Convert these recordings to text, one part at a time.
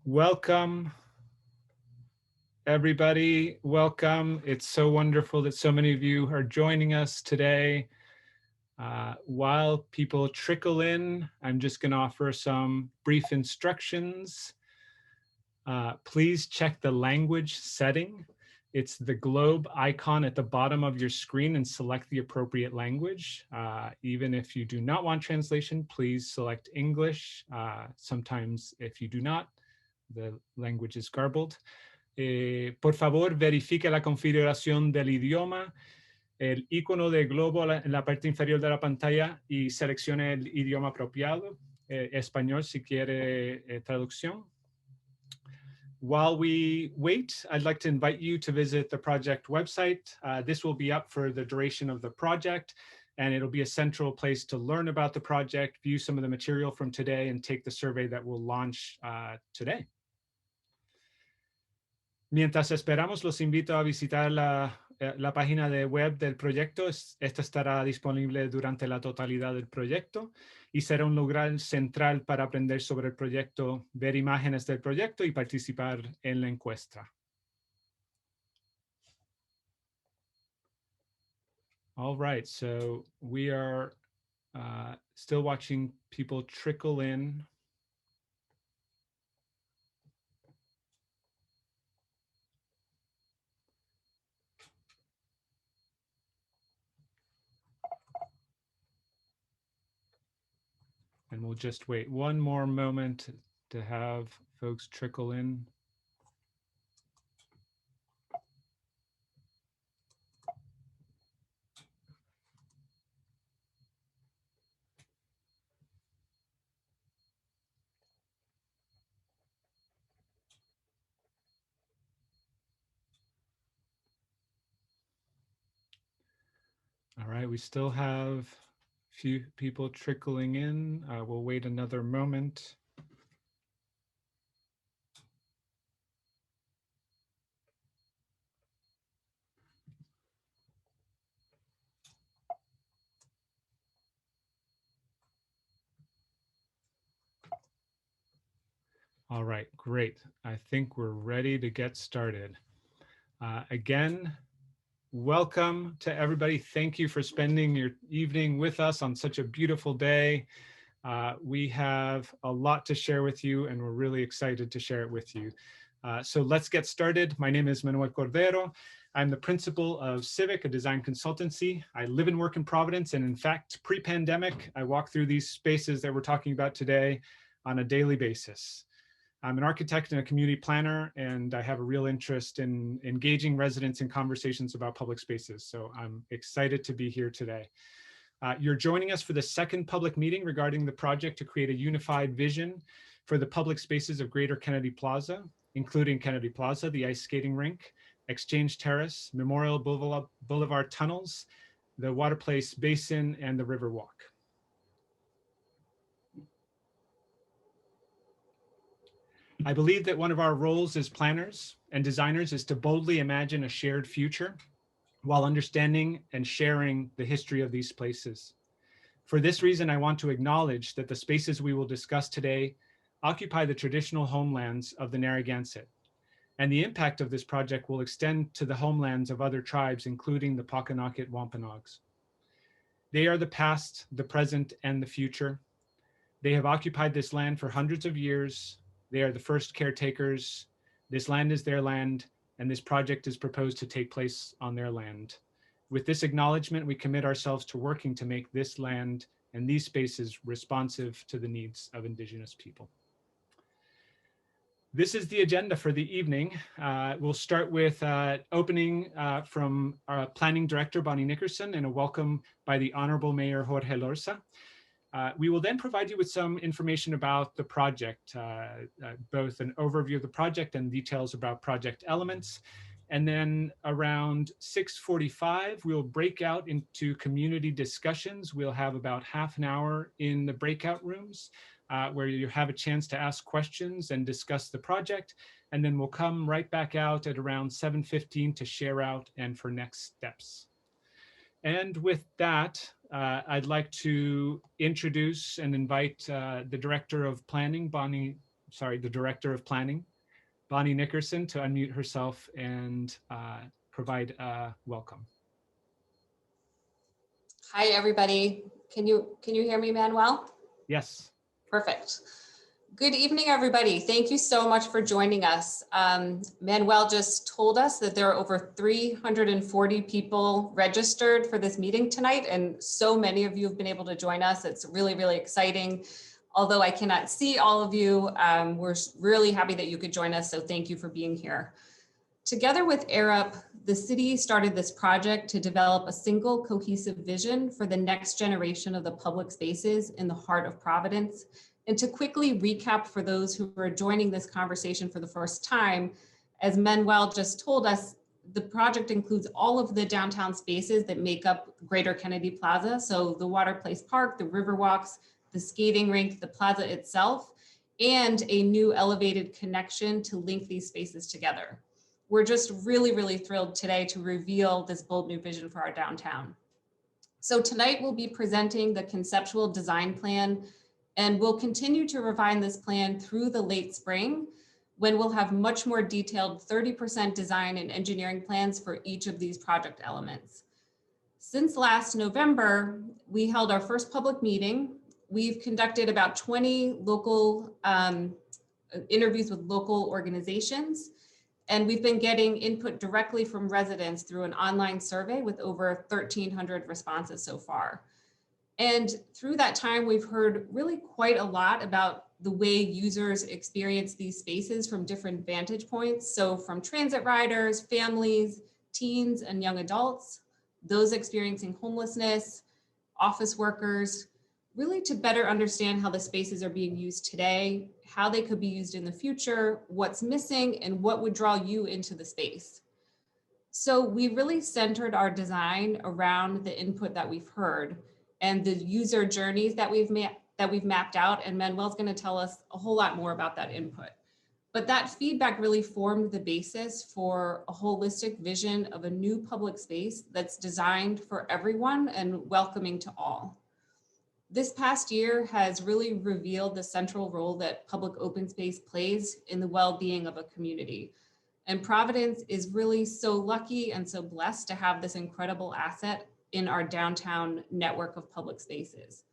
Welcome, everybody. Welcome. It's so wonderful that so many of you are joining us today. While people trickle in, I'm just going to offer some brief instructions. Please check the language setting. It's the globe icon at the bottom of your screen and select the appropriate language. Even if you do not want translation, please select English. Sometimes if you do not, the language is garbled. Por favor, verifique la configuración del idioma, el icono de globo en la parte inferior de la pantalla y seleccione el idioma apropiado, español si quiere traducción. While we wait, I'd like to invite you to visit the project website. This will be up for the duration of the project, and it'll be a central place to learn about the project, view some of the material from today, and take the survey that will launch today. Mientras esperamos, los invito a visitar la página de web del proyecto. Esta estará disponible durante la totalidad del proyecto y será un lugar central para aprender sobre el proyecto, ver imágenes del proyecto y participar en la encuesta. All right, so we are still watching people trickle in. And we'll just wait one more moment to have folks trickle in. All right, we still have a few people trickling in. We'll wait another moment. All right, great. I think we're ready to get started. Again, welcome to everybody. Thank you for spending your evening with us on such a beautiful day. We have a lot to share with you, and we're really excited to share it with you. So let's get started. My name is Manuel Cordero. I'm the principal of Civic, a design consultancy. I live and work in Providence, and in fact, pre-pandemic, I walk through these spaces that we're talking about today on a daily basis. I'm an architect and a community planner, and I have a real interest in engaging residents in conversations about public spaces. So I'm excited to be here today. You're joining us for the second public meeting regarding the project to create a unified vision for the public spaces of Greater Kennedy Plaza, including Kennedy Plaza, the ice skating rink, Exchange Terrace, Memorial Boulevard tunnels, the Water Place Basin, and the River Walk. I believe that one of our roles as planners and designers is to boldly imagine a shared future while understanding and sharing the history of these places. For this reason, I want to acknowledge that the spaces we will discuss today occupy the traditional homelands of the Narragansett, and the impact of this project will extend to the homelands of other tribes, including the Pokanoket Wampanoags. They are the past, the present, and the future. They have occupied this land for hundreds of years. They are the first caretakers. This land is their land, and this project is proposed to take place on their land. With this acknowledgement, we commit ourselves to working to make this land and these spaces responsive to the needs of Indigenous people. This is the agenda for the evening. We'll start with opening from our Planning Director, Bonnie Nickerson, and a welcome by the Honorable Mayor Jorge Lorza. We will then provide you with some information about the project, both an overview of the project and details about project elements. And then around 6:45, we'll break out into community discussions. We'll have about half an hour in the breakout rooms where you have a chance to ask questions and discuss the project. And then we'll come right back out at around 7:15 to share out and for next steps. And with that, I'd like to introduce and invite the Director of Planning, Bonnie the Director of Planning, Bonnie Nickerson, to unmute herself and provide a welcome. Hi, everybody. Can you hear me, Manuel? Yes. Perfect. Good evening, everybody. Thank you so much for joining us. Manuel just told us that there are over 340 people registered for this meeting tonight, and so many of you have been able to join us. It's really, really exciting. Although I cannot see all of you, we're really happy that you could join us, so thank you for being here. Together with AirUp, the city started this project to develop a single cohesive vision for the next generation of the public spaces in the heart of Providence. And to quickly recap for those who are joining this conversation for the first time, as Manuel just told us, the project includes all of the downtown spaces that make up Greater Kennedy Plaza. So the Water Place Park, the Riverwalks, the skating rink, the plaza itself, and a new elevated connection to link these spaces together. We're just really, really thrilled today to reveal this bold new vision for our downtown. So tonight we'll be presenting the conceptual design plan, and we'll continue to refine this plan through the late spring, when we'll have much more detailed 30% design and engineering plans for each of these project elements. Since last November, we held our first public meeting. We've conducted about 20 local interviews with local organizations. And we've been getting input directly from residents through an online survey with over 1,300 responses so far. And through that time, we've heard really quite a lot about the way users experience these spaces from different vantage points. So from transit riders, families, teens, and young adults, those experiencing homelessness, office workers, really to better understand how the spaces are being used today, how they could be used in the future, what's missing, and what would draw you into the space. So we really centered our design around the input that we've heard and the user journeys that we've mapped out, and Manuel's going to tell us a whole lot more about that input. But that feedback really formed the basis for a holistic vision of a new public space that's designed for everyone and welcoming to all. This past year has really revealed the central role that public open space plays in the well-being of a community. And Providence is really so lucky and so blessed to have this incredible asset in our downtown network of public spaces.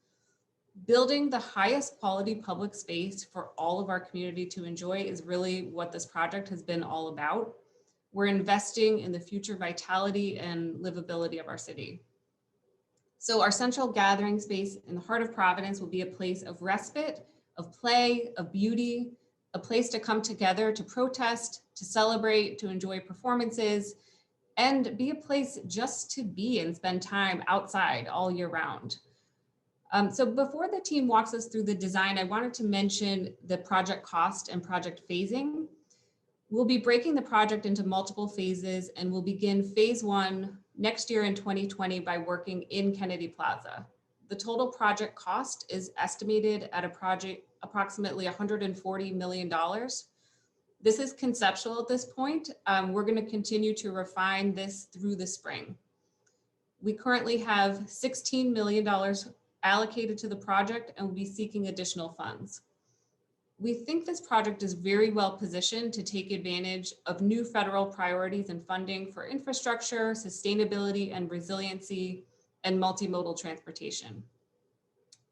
Building the highest quality public space for all of our community to enjoy is really what this project has been all about. We're investing in the future vitality and livability of our city. So our central gathering space in the heart of Providence will be a place of respite, of play, of beauty, a place to come together to protest, to celebrate, to enjoy performances, and be a place just to be and spend time outside all year round. So before the team walks us through the design, I wanted to mention the project cost and project phasing. We'll be breaking the project into multiple phases, and we'll begin phase 1 next year in 2020 by working in Kennedy Plaza. The total project cost is estimated at approximately $140 million. This is conceptual at this point. We're going to continue to refine this through the spring. We currently have $16 million allocated to the project and will be seeking additional funds. We think this project is very well positioned to take advantage of new federal priorities and funding for infrastructure, sustainability and resiliency, and multimodal transportation.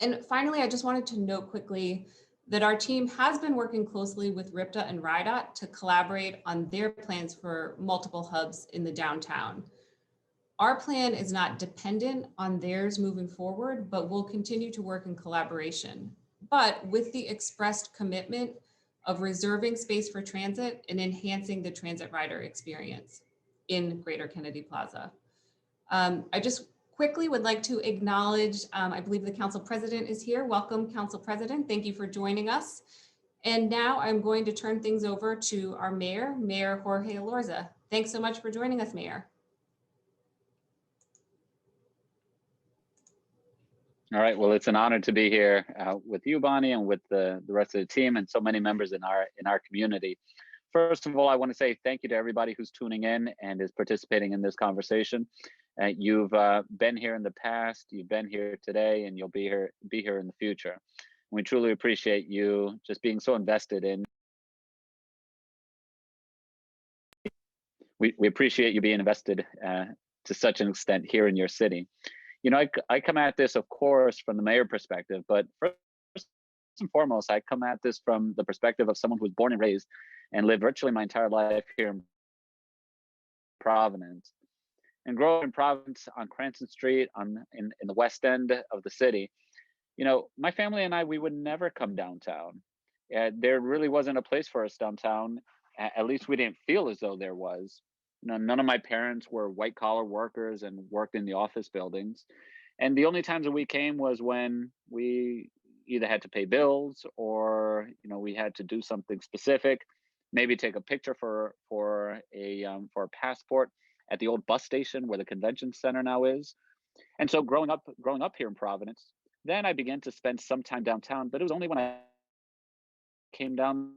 And finally, I just wanted to note quickly that our team has been working closely with RIPTA and RIDOT to collaborate on their plans for multiple hubs in the downtown. Our plan is not dependent on theirs moving forward, but we'll continue to work in collaboration, but with the expressed commitment of reserving space for transit and enhancing the transit rider experience in Greater Kennedy Plaza. I just quickly would like to acknowledge, I believe the Council President is here. Welcome, Council President. Thank you for joining us. And now I'm going to turn things over to our Mayor, Mayor Jorge Elorza. Thanks so much for joining us, Mayor. All right, well, it's an honor to be here with you, Bonnie, and with the rest of the team and so many members in our community. First of all, I want to say thank you to everybody who's tuning in and is participating in this conversation. You've been here in the past, you've been here today, and you'll be here in the future. We truly appreciate you just being so invested in. We appreciate you being invested to such an extent here in your city. You know, I come at this, of course, from the mayor perspective, but first and foremost, I come at this from the perspective of someone who was born and raised and lived virtually my entire life here in Providence. And growing in Providence on Cranston Street in the west end of the city, you know, my family and I, we would never come downtown. There really wasn't a place for us downtown. At least we didn't feel as though there was. You know, none of my parents were white collar workers and worked in the office buildings. And the only times that we came was when we either had to pay bills or, you know, we had to do something specific, maybe take a picture for a passport at the old bus station where the convention center now is. And so growing up here in Providence, then I began to spend some time downtown, but it was only when I came down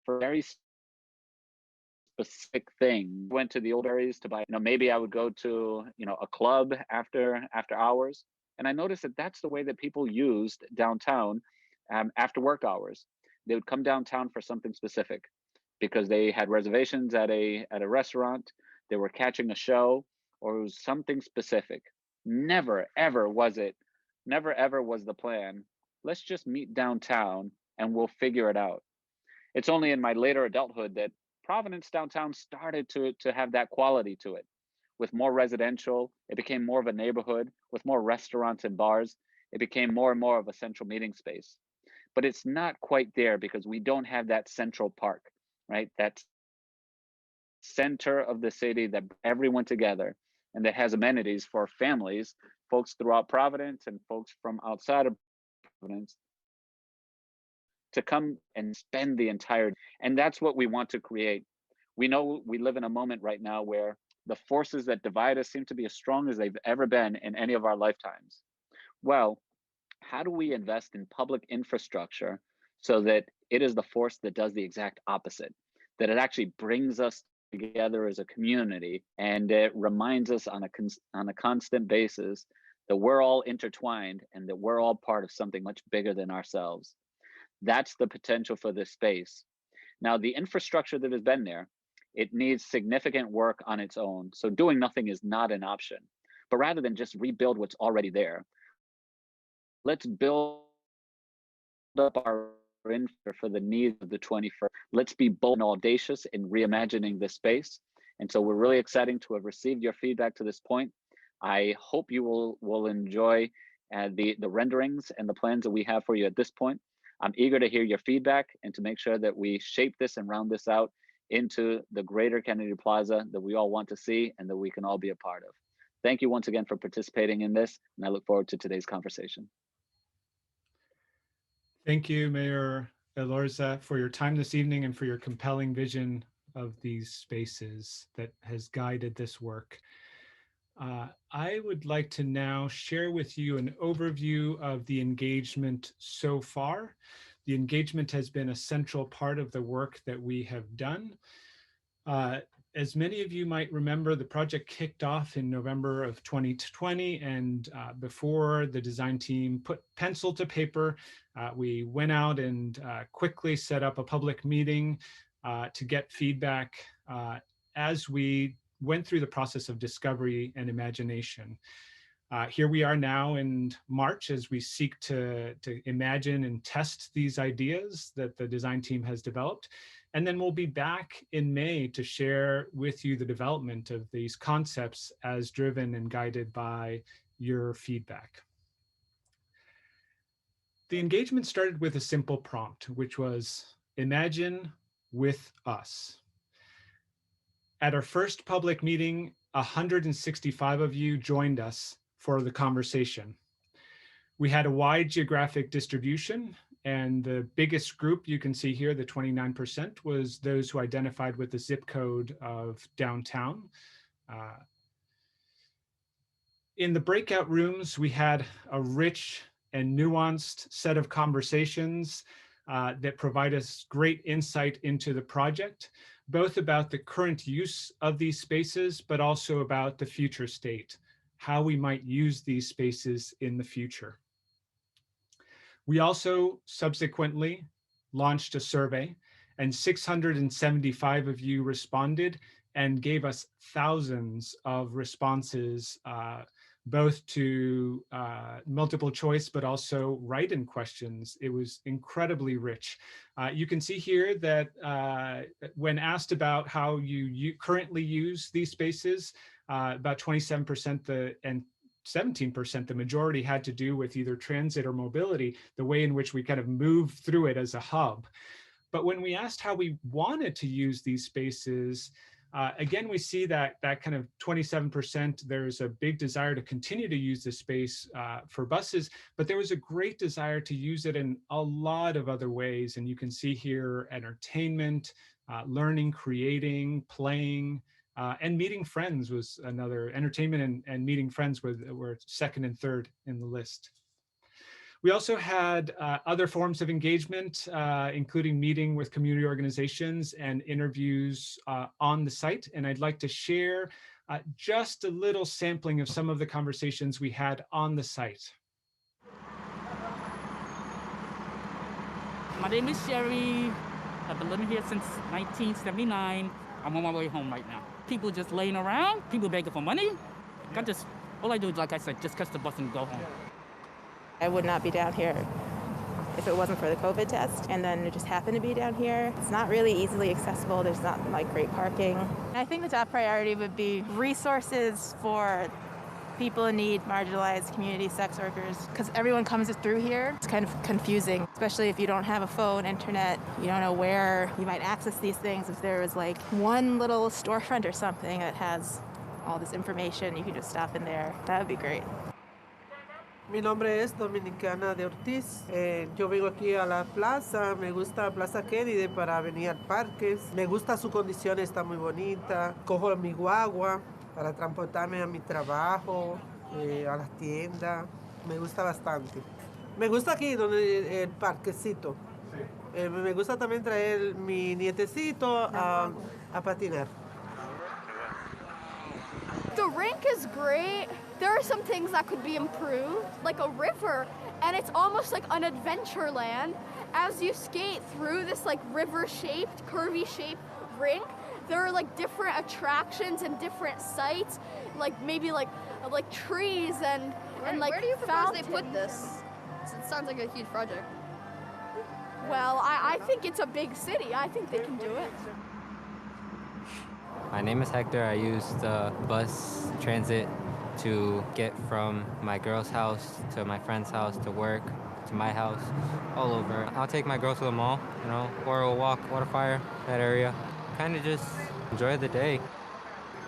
for very specific thing. Went to the old areas to buy, you know, maybe I would go to, you know, a club after hours. And I noticed that that's the way that people used downtown after work hours. They would come downtown for something specific because they had reservations at a restaurant, they were catching a show, or it was something specific. Never ever was the plan, let's just meet downtown and we'll figure it out. It's only in my later adulthood that Providence downtown started to have that quality to it. With more residential, it became more of a neighborhood. With more restaurants and bars, it became more and more of a central meeting space. But it's not quite there because we don't have that central park, right? That center of the city that brings everyone together and that has amenities for families, folks throughout Providence and folks from outside of Providence to come and spend the entire day. And that's what we want to create. We know we live in a moment right now where the forces that divide us seem to be as strong as they've ever been in any of our lifetimes. Well, how do we invest in public infrastructure so that it is the force that does the exact opposite, that it actually brings us together as a community and it reminds us on a constant basis that we're all intertwined and that we're all part of something much bigger than ourselves. That's the potential for this space. Now, the infrastructure that has been there, it needs significant work on its own. So doing nothing is not an option. But rather than just rebuild what's already there, let's build up our infrastructure for the needs of the 21st. Let's be bold and audacious in reimagining this space. And so we're really excited to have received your feedback to this point. I hope you will enjoy the renderings and the plans that we have for you at this point. I'm eager to hear your feedback and to make sure that we shape this and round this out into the greater Kennedy Plaza that we all want to see and that we can all be a part of. Thank you once again for participating in this, and I look forward to today's conversation. Thank you, Mayor Elorza, for your time this evening and for your compelling vision of these spaces that has guided this work. I would like to now share with you an overview of the engagement so far. The engagement has been a central part of the work that we have done. As many of you might remember, the project kicked off in November of 2020, and before the design team put pencil to paper, we went out and quickly set up a public meeting to get feedback as we went through the process of discovery and imagination. Here we are now in March as we seek to imagine and test these ideas that the design team has developed. And then we'll be back in May to share with you the development of these concepts as driven and guided by your feedback. The engagement started with a simple prompt, which was imagine with us. At our first public meeting, 165 of you joined us for the conversation. We had a wide geographic distribution, and the biggest group you can see here, the 29%, was those who identified with the zip code of downtown. In the breakout rooms, we had a rich and nuanced set of conversations that provide us great insight into the project, both about the current use of these spaces, but also about the future state, how we might use these spaces in the future. We also subsequently launched a survey, and 675 of you responded and gave us thousands of responses, both to multiple choice, but also write-in questions. It was incredibly rich. You can see here that when asked about how you currently use these spaces, about 27% and 17%, the majority had to do with either transit or mobility, the way in which we kind of move through it as a hub. But when we asked how we wanted to use these spaces, again, we see that kind of 27%, there's a big desire to continue to use this space for buses, but there was a great desire to use it in a lot of other ways. And you can see here entertainment, learning, creating, playing, and meeting friends was another. Entertainment and meeting friends were second and third in the list. We also had other forms of engagement, including meeting with community organizations and interviews on the site. And I'd like to share just a little sampling of some of the conversations we had on the site. My name is Sherry. I've been living here since 1979. I'm on my way home right now. People just laying around, people begging for money. All I do is, like I said, just catch the bus and go home. I would not be down here if it wasn't for the COVID test, and then it just happened to be down here. It's not really easily accessible. There's not like great parking. I think the top priority would be resources for people in need, marginalized community, sex workers, because everyone comes through here. It's kind of confusing, especially if you don't have a phone, internet, you don't know where you might access these things. If there was like one little storefront or something that has all this information, you can just stop in there. That would be great. Mi nombre es Dominicana de Ortiz. Yo vengo aquí a la plaza. Me gusta Plaza Kennedy para venir al parque. Me gusta su condición, está muy bonita. Cojo mi guagua para transportarme a mi trabajo, a las tiendas. Me gusta bastante. Me gusta aquí donde el parquecito. Me gusta también traer mi nietecito a patinar. The rink is great. There are some things that could be improved, like a river, and it's almost like an adventure land. As you skate through this like river-shaped, curvy-shaped rink, there are like different attractions and different sites, like maybe like trees and like where do you propose fountains. they put this? It sounds like a huge project. Well, I think it's a big city. I think they can do it. My name is Hector. I use the bus transit to get from my girl's house to my friend's house to work to my house, all over. I'll take my girl to the mall, or we'll walk Waterfire, that area. Kind of just enjoy the day.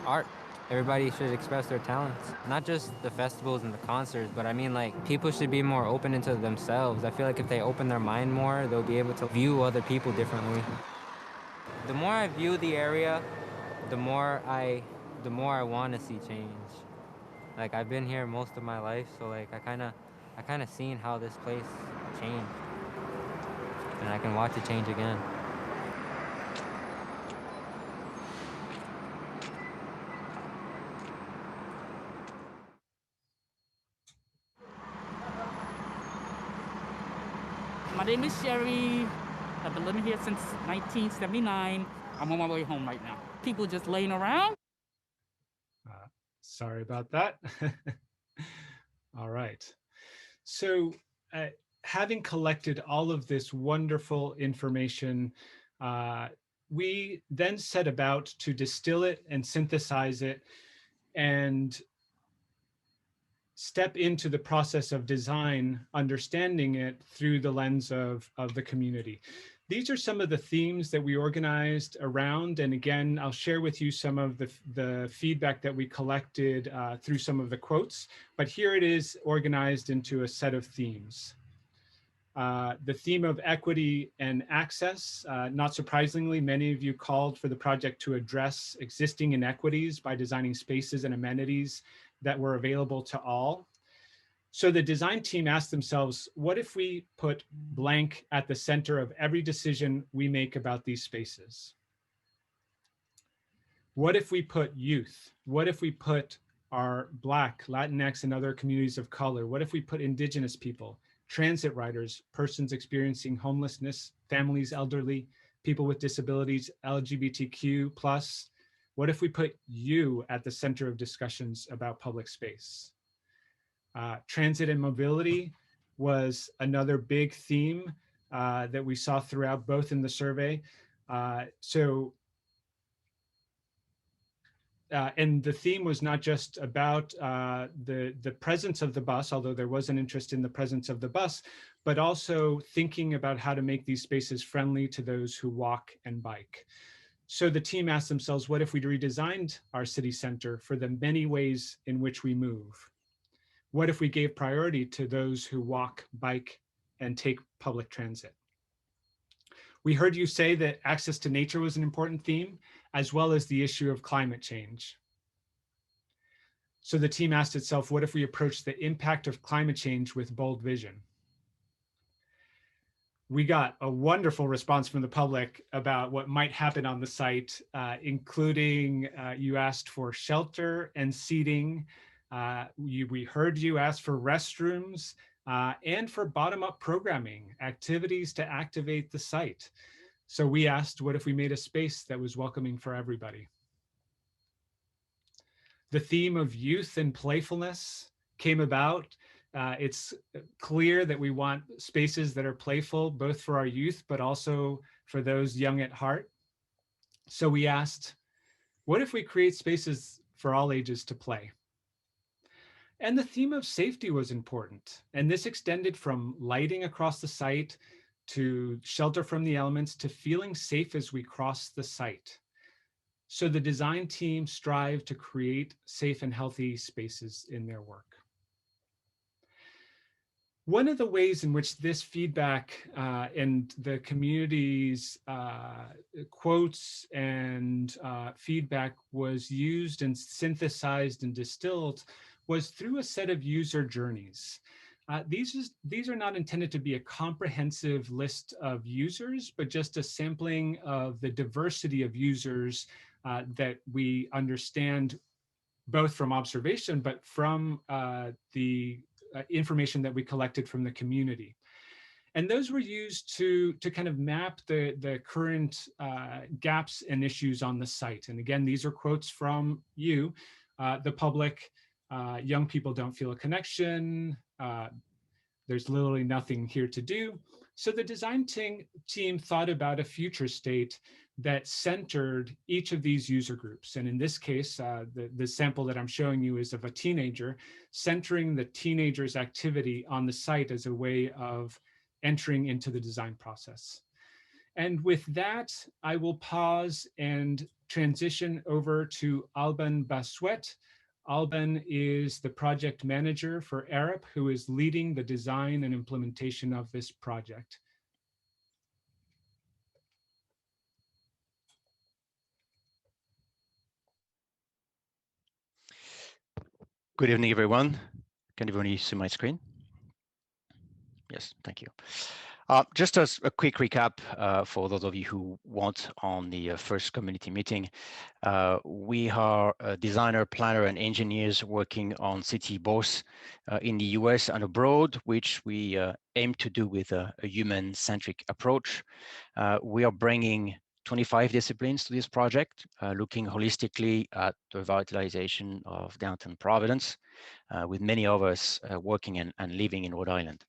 Art. Everybody should express their talents. Not just the festivals and the concerts, but I mean like people should be more open into themselves. I feel like if they open their mind more, they'll be able to view other people differently. The more I view the area, the more I want to see change. Like I've been here most of my life, so like I kind of seen how this place changed, and I can watch it change again. My name is Sherry. I've been living here since 1979. I'm on my way home right now. People just laying around. Sorry about that. All right. So having collected all of this wonderful information, we then set about to distill it and synthesize it and step into the process of design, understanding it through the lens of the community. These are some of the themes that we organized around. And again, I'll share with you some of the feedback that we collected through some of the quotes, but here it is organized into a set of themes. The theme of equity and access, not surprisingly, many of you called for the project to address existing inequities by designing spaces and amenities that were available to all. So the design team asked themselves, what if we put blank at the center of every decision we make about these spaces? What if we put youth? What if we put our Black, Latinx, and other communities of color? What if we put Indigenous people, transit riders, persons experiencing homelessness, families, elderly, people with disabilities, LGBTQ+. What if we put you at the center of discussions about public space? Transit and mobility was another big theme that we saw throughout both in the survey. And the theme was not just about the presence of the bus, although there was an interest in the presence of the bus, but also thinking about how to make these spaces friendly to those who walk and bike. So the team asked themselves, what if we redesigned our city center for the many ways in which we move? What if we gave priority to those who walk, bike, and take public transit? We heard you say that access to nature was an important theme, as well as the issue of climate change. So the team asked itself, what if we approach the impact of climate change with bold vision? We got a wonderful response from the public about what might happen on the site, including you asked for shelter and seating. We heard you ask for restrooms and for bottom-up programming, activities to activate the site. So we asked, what if we made a space that was welcoming for everybody? The theme of youth and playfulness came about. It's clear that we want spaces that are playful, both for our youth, but also for those young at heart. So we asked, what if we create spaces for all ages to play? And the theme of safety was important. And this extended from lighting across the site to shelter from the elements to feeling safe as we cross the site. So the design team strive to create safe and healthy spaces in their work. One of the ways in which this feedback and the community's quotes and feedback was used and synthesized and distilled was through a set of user journeys. These are not intended to be a comprehensive list of users, but just a sampling of the diversity of users that we understand both from observation, but from the information that we collected from the community. And those were used to kind of map the current gaps and issues on the site. And again, these are quotes from you, the public. Young people don't feel a connection. There's literally nothing here to do. So the design team thought about a future state that centered each of these user groups. And in this case, the sample that I'm showing you is of a teenager, centering the teenager's activity on the site as a way of entering into the design process. And with that, I will pause and transition over to Alban Bassuet. Alban is the project manager for ARIP, who is leading the design and implementation of this project. Good evening, everyone. Can everyone see my screen? Yes, thank you. Just as a quick recap for those of you who weren't on the first community meeting, we are a designer, planner, and engineers working on city both in the US and abroad, which we aim to do with a human-centric approach. We are bringing 25 disciplines to this project, looking holistically at the revitalization of downtown Providence, with many of us working and living in Rhode Island.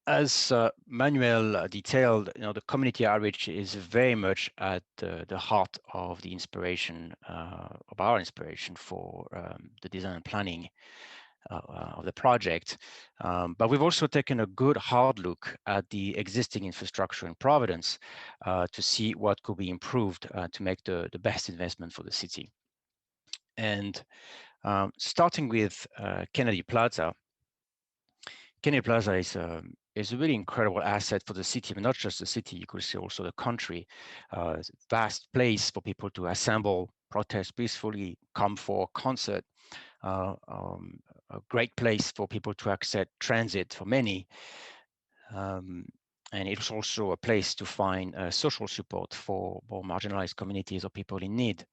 As Manuel detailed, the community outreach is very much at the heart of the inspiration, of our inspiration for the design and planning of the project. But we've also taken a good hard look at the existing infrastructure in Providence to see what could be improved to make the best investment for the city. And starting with Kennedy Plaza. Kennedy Plaza is a really incredible asset for the city, but not just the city, you could say also the country. It's a vast place for people to assemble, protest peacefully, come for a concert. A great place for people to access transit for many. And it's also a place to find social support for more marginalized communities or people in need.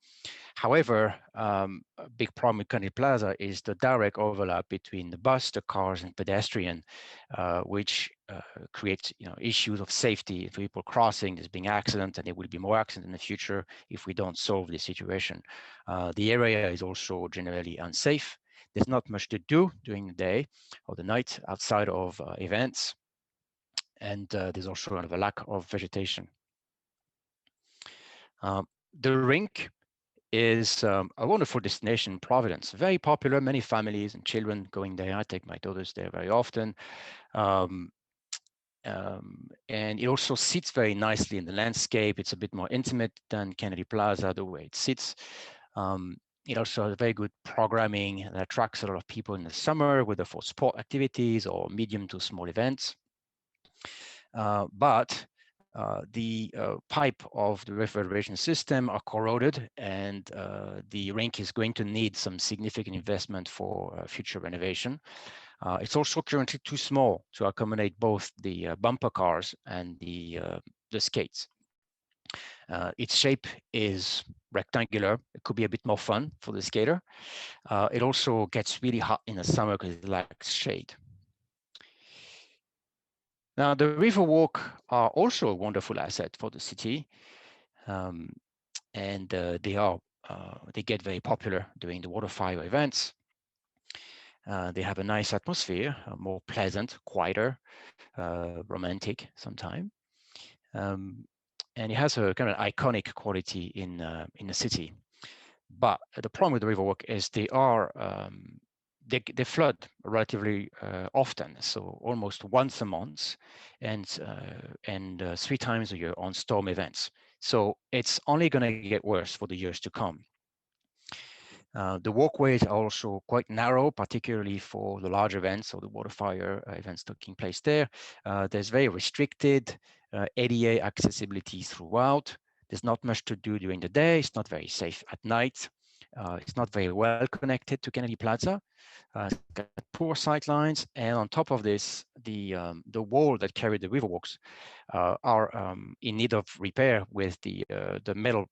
However, a big problem with Kennedy Plaza is the direct overlap between the bus, the cars, and pedestrian, which creates issues of safety for people crossing. There's been accidents, and there will be more accidents in the future if we don't solve this situation. The area is also generally unsafe. There's not much to do during the day or the night outside of events. And there's also kind of a lack of vegetation. The rink is a wonderful destination in Providence, very popular, many families and children going there. I take my daughters there very often. And it also sits very nicely in the landscape. It's a bit more intimate than Kennedy Plaza, the way it sits. It also has very good programming that attracts a lot of people in the summer, whether for sport activities or medium to small events. But the pipe of the refrigeration system are corroded, and the rink is going to need some significant investment for future renovation. It's also currently too small to accommodate both the bumper cars and the skates. Its shape is rectangular. It could be a bit more fun for the skater. It also gets really hot in the summer because it lacks shade. Now, the Riverwalk are also a wonderful asset for the city, and they get very popular during the water fire events. They have a nice atmosphere, more pleasant, quieter, romantic sometimes, and it has a kind of iconic quality in the city. But the problem with the Riverwalk is they flood relatively often, so almost once a month, and 3 times a year on storm events. So it's only going to get worse for the years to come. The walkways are also quite narrow, particularly for the large events or the water fire events taking place there. There's very restricted ADA accessibility throughout. There's not much to do during the day. It's not very safe at night. It's not very well connected to Kennedy Plaza. It's got poor sight lines, and on top of this, the wall that carried the riverwalks are in need of repair, with the metal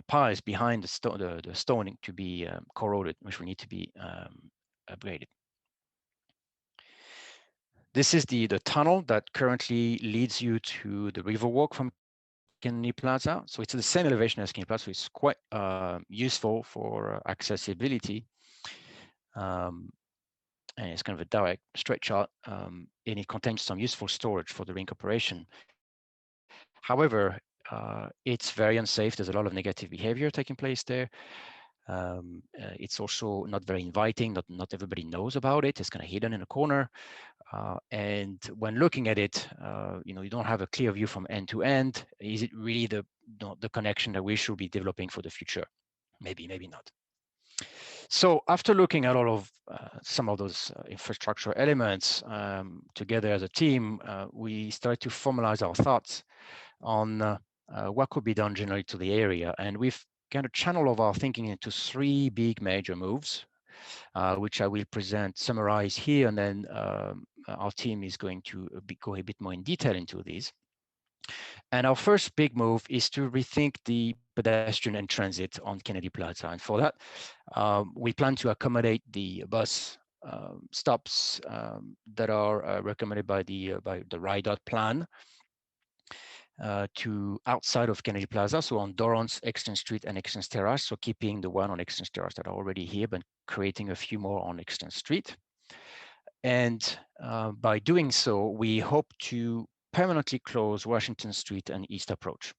piles behind the stoning to be corroded, which will need to be upgraded. This is the tunnel that currently leads you to the Riverwalk from Kennedy Plaza. So it's the same elevation as Kennedy Plaza, so it's quite useful for accessibility. And it's kind of a direct straight shot, and it contains some useful storage for the rink operation. However, it's very unsafe. There's a lot of negative behavior taking place there. It's also not very inviting. Not everybody knows about it. It's kind of hidden in a corner. And when looking at it, you don't have a clear view from end to end. Is it really the connection that we should be developing for the future? Maybe, maybe not. So after looking at all of some of those infrastructure elements together as a team, we started to formalize our thoughts on what could be done generally to the area. And we've kind of channeled all of our thinking into 3 big major moves, which I will summarize here, and then our team is going to go a bit more in detail into these. And our first big move is to rethink the pedestrian and transit on Kennedy Plaza. And for that, we plan to accommodate the bus stops that are recommended by the RIDOT plan to outside of Kennedy Plaza, so on Dorrance, Exchange Street, and Exchange Terrace. So keeping the one on Exchange Terrace that are already here, but creating a few more on Exchange Street. And by doing so, we hope to permanently close Washington Street and East Approach,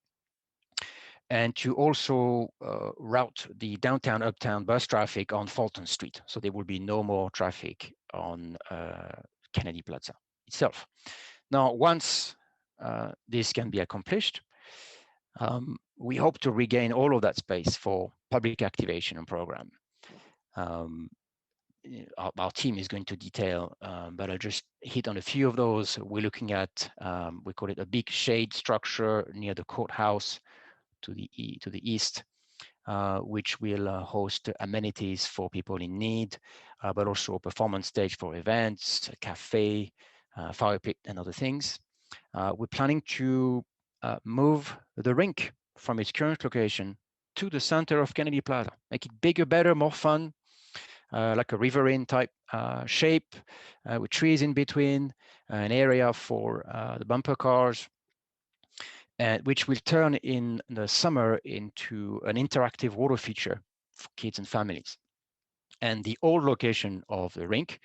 and to also route the downtown uptown bus traffic on Fulton Street. So there will be no more traffic on Kennedy Plaza itself. Now, once this can be accomplished, we hope to regain all of that space for public activation and program. Our team is going to detail, but I'll just hit on a few of those. We're looking at, we call it a big shade structure near the courthouse to the east, which will host amenities for people in need, but also a performance stage for events, a cafe, fire pit, and other things. we're planning to move the rink from its current location to the center of Kennedy Plaza, make it bigger, better, more fun, like a riverine type shape with trees in between, an area for the bumper cars, and which will turn in the summer into an interactive water feature for kids and families. And the old location of the rink,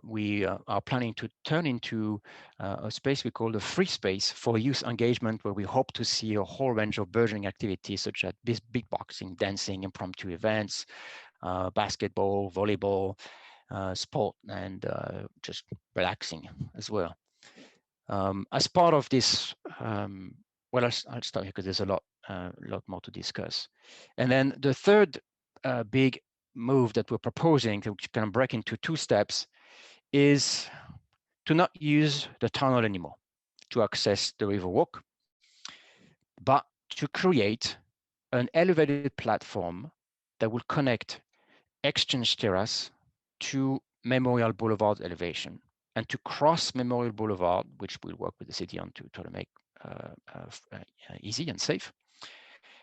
we are planning to turn into a space we call the free space for youth engagement, where we hope to see a whole range of burgeoning activities such as big boxing, dancing, impromptu events, basketball, volleyball, sport, and just relaxing as well. As part of this, well, I'll start here because there's a lot more to discuss. And then the third big move that we're proposing, which kind of break into two steps, is to not use the tunnel anymore to access the Riverwalk, but to create an elevated platform that will connect Exchange Terrace to Memorial Boulevard elevation, and to cross Memorial Boulevard, which we'll work with the city on to try to make easy and safe,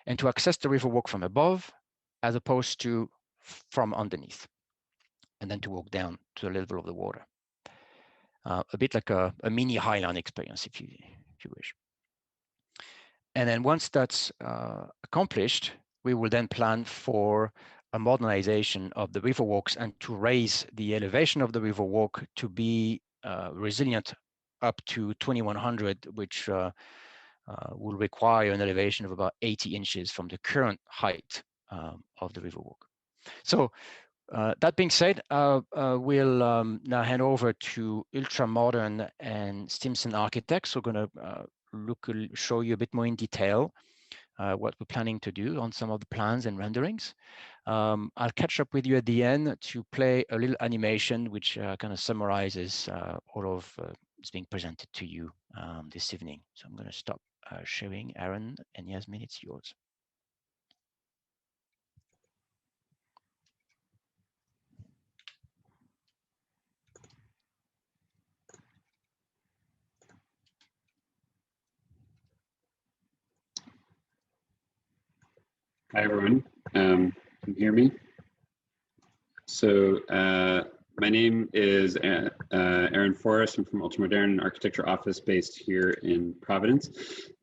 and to access the Riverwalk from above as opposed to from underneath, and then to walk down to the level of the water. A bit like a mini Highland experience, if you wish. And then once that's accomplished, we will then plan for a modernization of the Riverwalks and to raise the elevation of the Riverwalk to be resilient up to 2100, which will require an elevation of about 80 inches from the current height of the Riverwalk. So that being said, we'll now hand over to ultra-modern and Stimson architects who are going to show you a bit more in detail what we're planning to do on some of the plans and renderings. I'll catch up with you at the end to play a little animation which kind of summarizes all of what's being presented to you this evening. So I'm going to stop sharing. Aaron and Yasmin, it's yours. Hi, everyone. Can you hear me? So my name is Aaron Forrest. I'm from Ultramodern Architecture Office based here in Providence.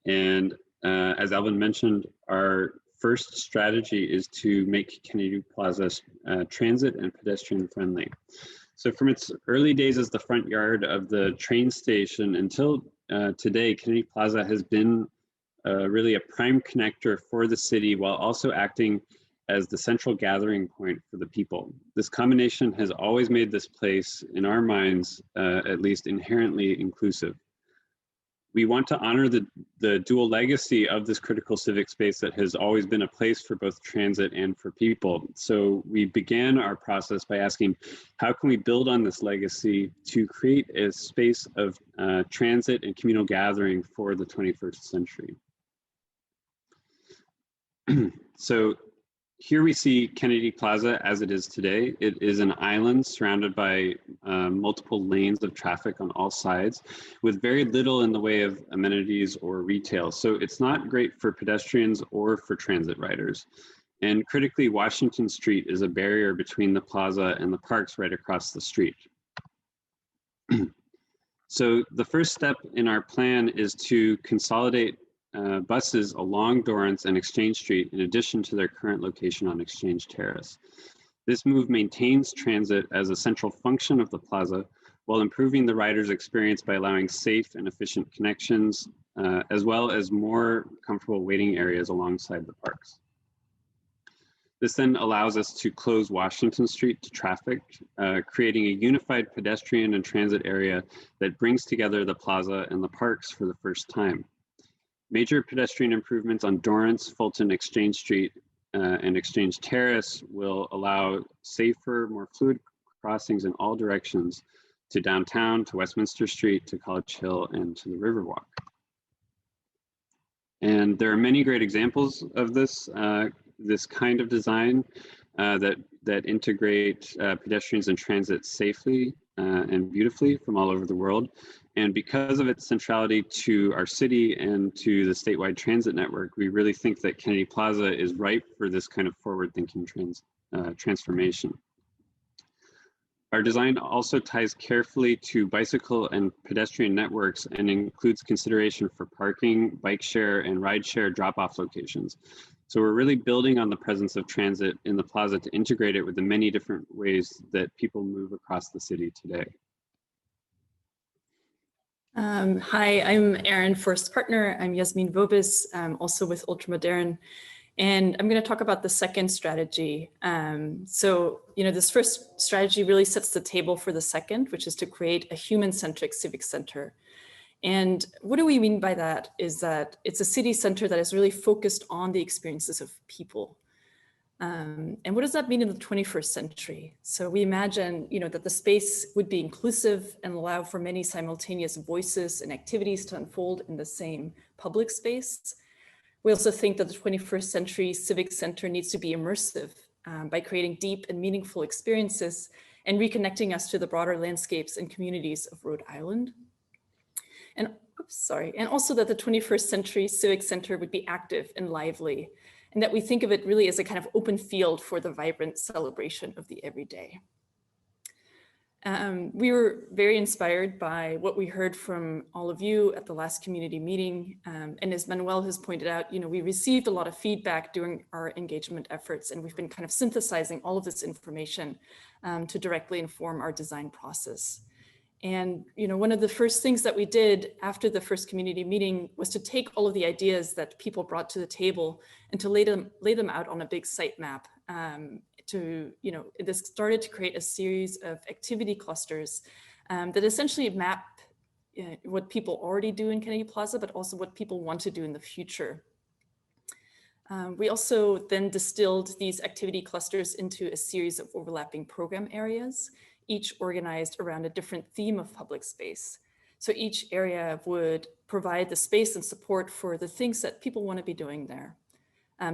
And as Alvin mentioned, our first strategy is to make Kennedy Plaza transit and pedestrian friendly. So from its early days as the front yard of the train station until today, Kennedy Plaza has been really a prime connector for the city while also acting as the central gathering point for the people. This combination has always made this place, in our minds, at least inherently inclusive. We want to honor the dual legacy of this critical civic space that has always been a place for both transit and for people. So we began our process by asking, how can we build on this legacy to create a space of transit and communal gathering for the 21st century? So here we see Kennedy Plaza as it is today. It is an island surrounded by multiple lanes of traffic on all sides with very little in the way of amenities or retail. So it's not great for pedestrians or for transit riders. And critically, Washington Street is a barrier between the plaza and the parks right across the street. So the first step in our plan is to consolidate buses along Dorrance and Exchange Street in addition to their current location on Exchange Terrace. This move maintains transit as a central function of the plaza while improving the rider's experience by allowing safe and efficient connections, as well as more comfortable waiting areas alongside the parks. This then allows us to close Washington Street to traffic, creating a unified pedestrian and transit area that brings together the plaza and the parks for the first time. Major pedestrian improvements on Dorrance, Fulton, Exchange Street, and Exchange Terrace will allow safer, more fluid crossings in all directions to downtown, to Westminster Street, to College Hill, and to the Riverwalk. And there are many great examples of this, this kind of design that integrate pedestrians and transit safely and beautifully from all over the world. And because of its centrality to our city and to the statewide transit network, we really think that Kennedy Plaza is ripe for this kind of forward-thinking transformation. Our design also ties carefully to bicycle and pedestrian networks and includes consideration for parking, bike share, and ride share drop-off locations. So we're really building on the presence of transit in the plaza to integrate it with the many different ways that people move across the city today. Hi, I'm Erin, first partner. I'm Yasmin Vobis, also with Ultramodern. And I'm going to talk about the second strategy. This first strategy really sets the table for the second, which is to create a human-centric civic center. And what do we mean by that is that it's a city center that is really focused on the experiences of people. And what does that mean in the 21st century? So we imagine, that the space would be inclusive and allow for many simultaneous voices and activities to unfold in the same public space. We also think that the 21st century civic center needs to be immersive by creating deep and meaningful experiences and reconnecting us to the broader landscapes and communities of Rhode Island. And also that the 21st century civic center would be active and lively, and that we think of it really as a kind of open field for the vibrant celebration of the everyday. We were very inspired by what we heard from all of you at the last community meeting. And as Manuel has pointed out, we received a lot of feedback during our engagement efforts, and we've been kind of synthesizing all of this information to directly inform our design process. And one of the first things that we did after the first community meeting was to take all of the ideas that people brought to the table and to lay them out on a big site map. This started to create a series of activity clusters that essentially map what people already do in Kennedy Plaza, but also what people want to do in the future. We also then distilled these activity clusters into a series of overlapping program areas, each organized around a different theme of public space. So each area would provide the space and support for the things that people want to be doing there.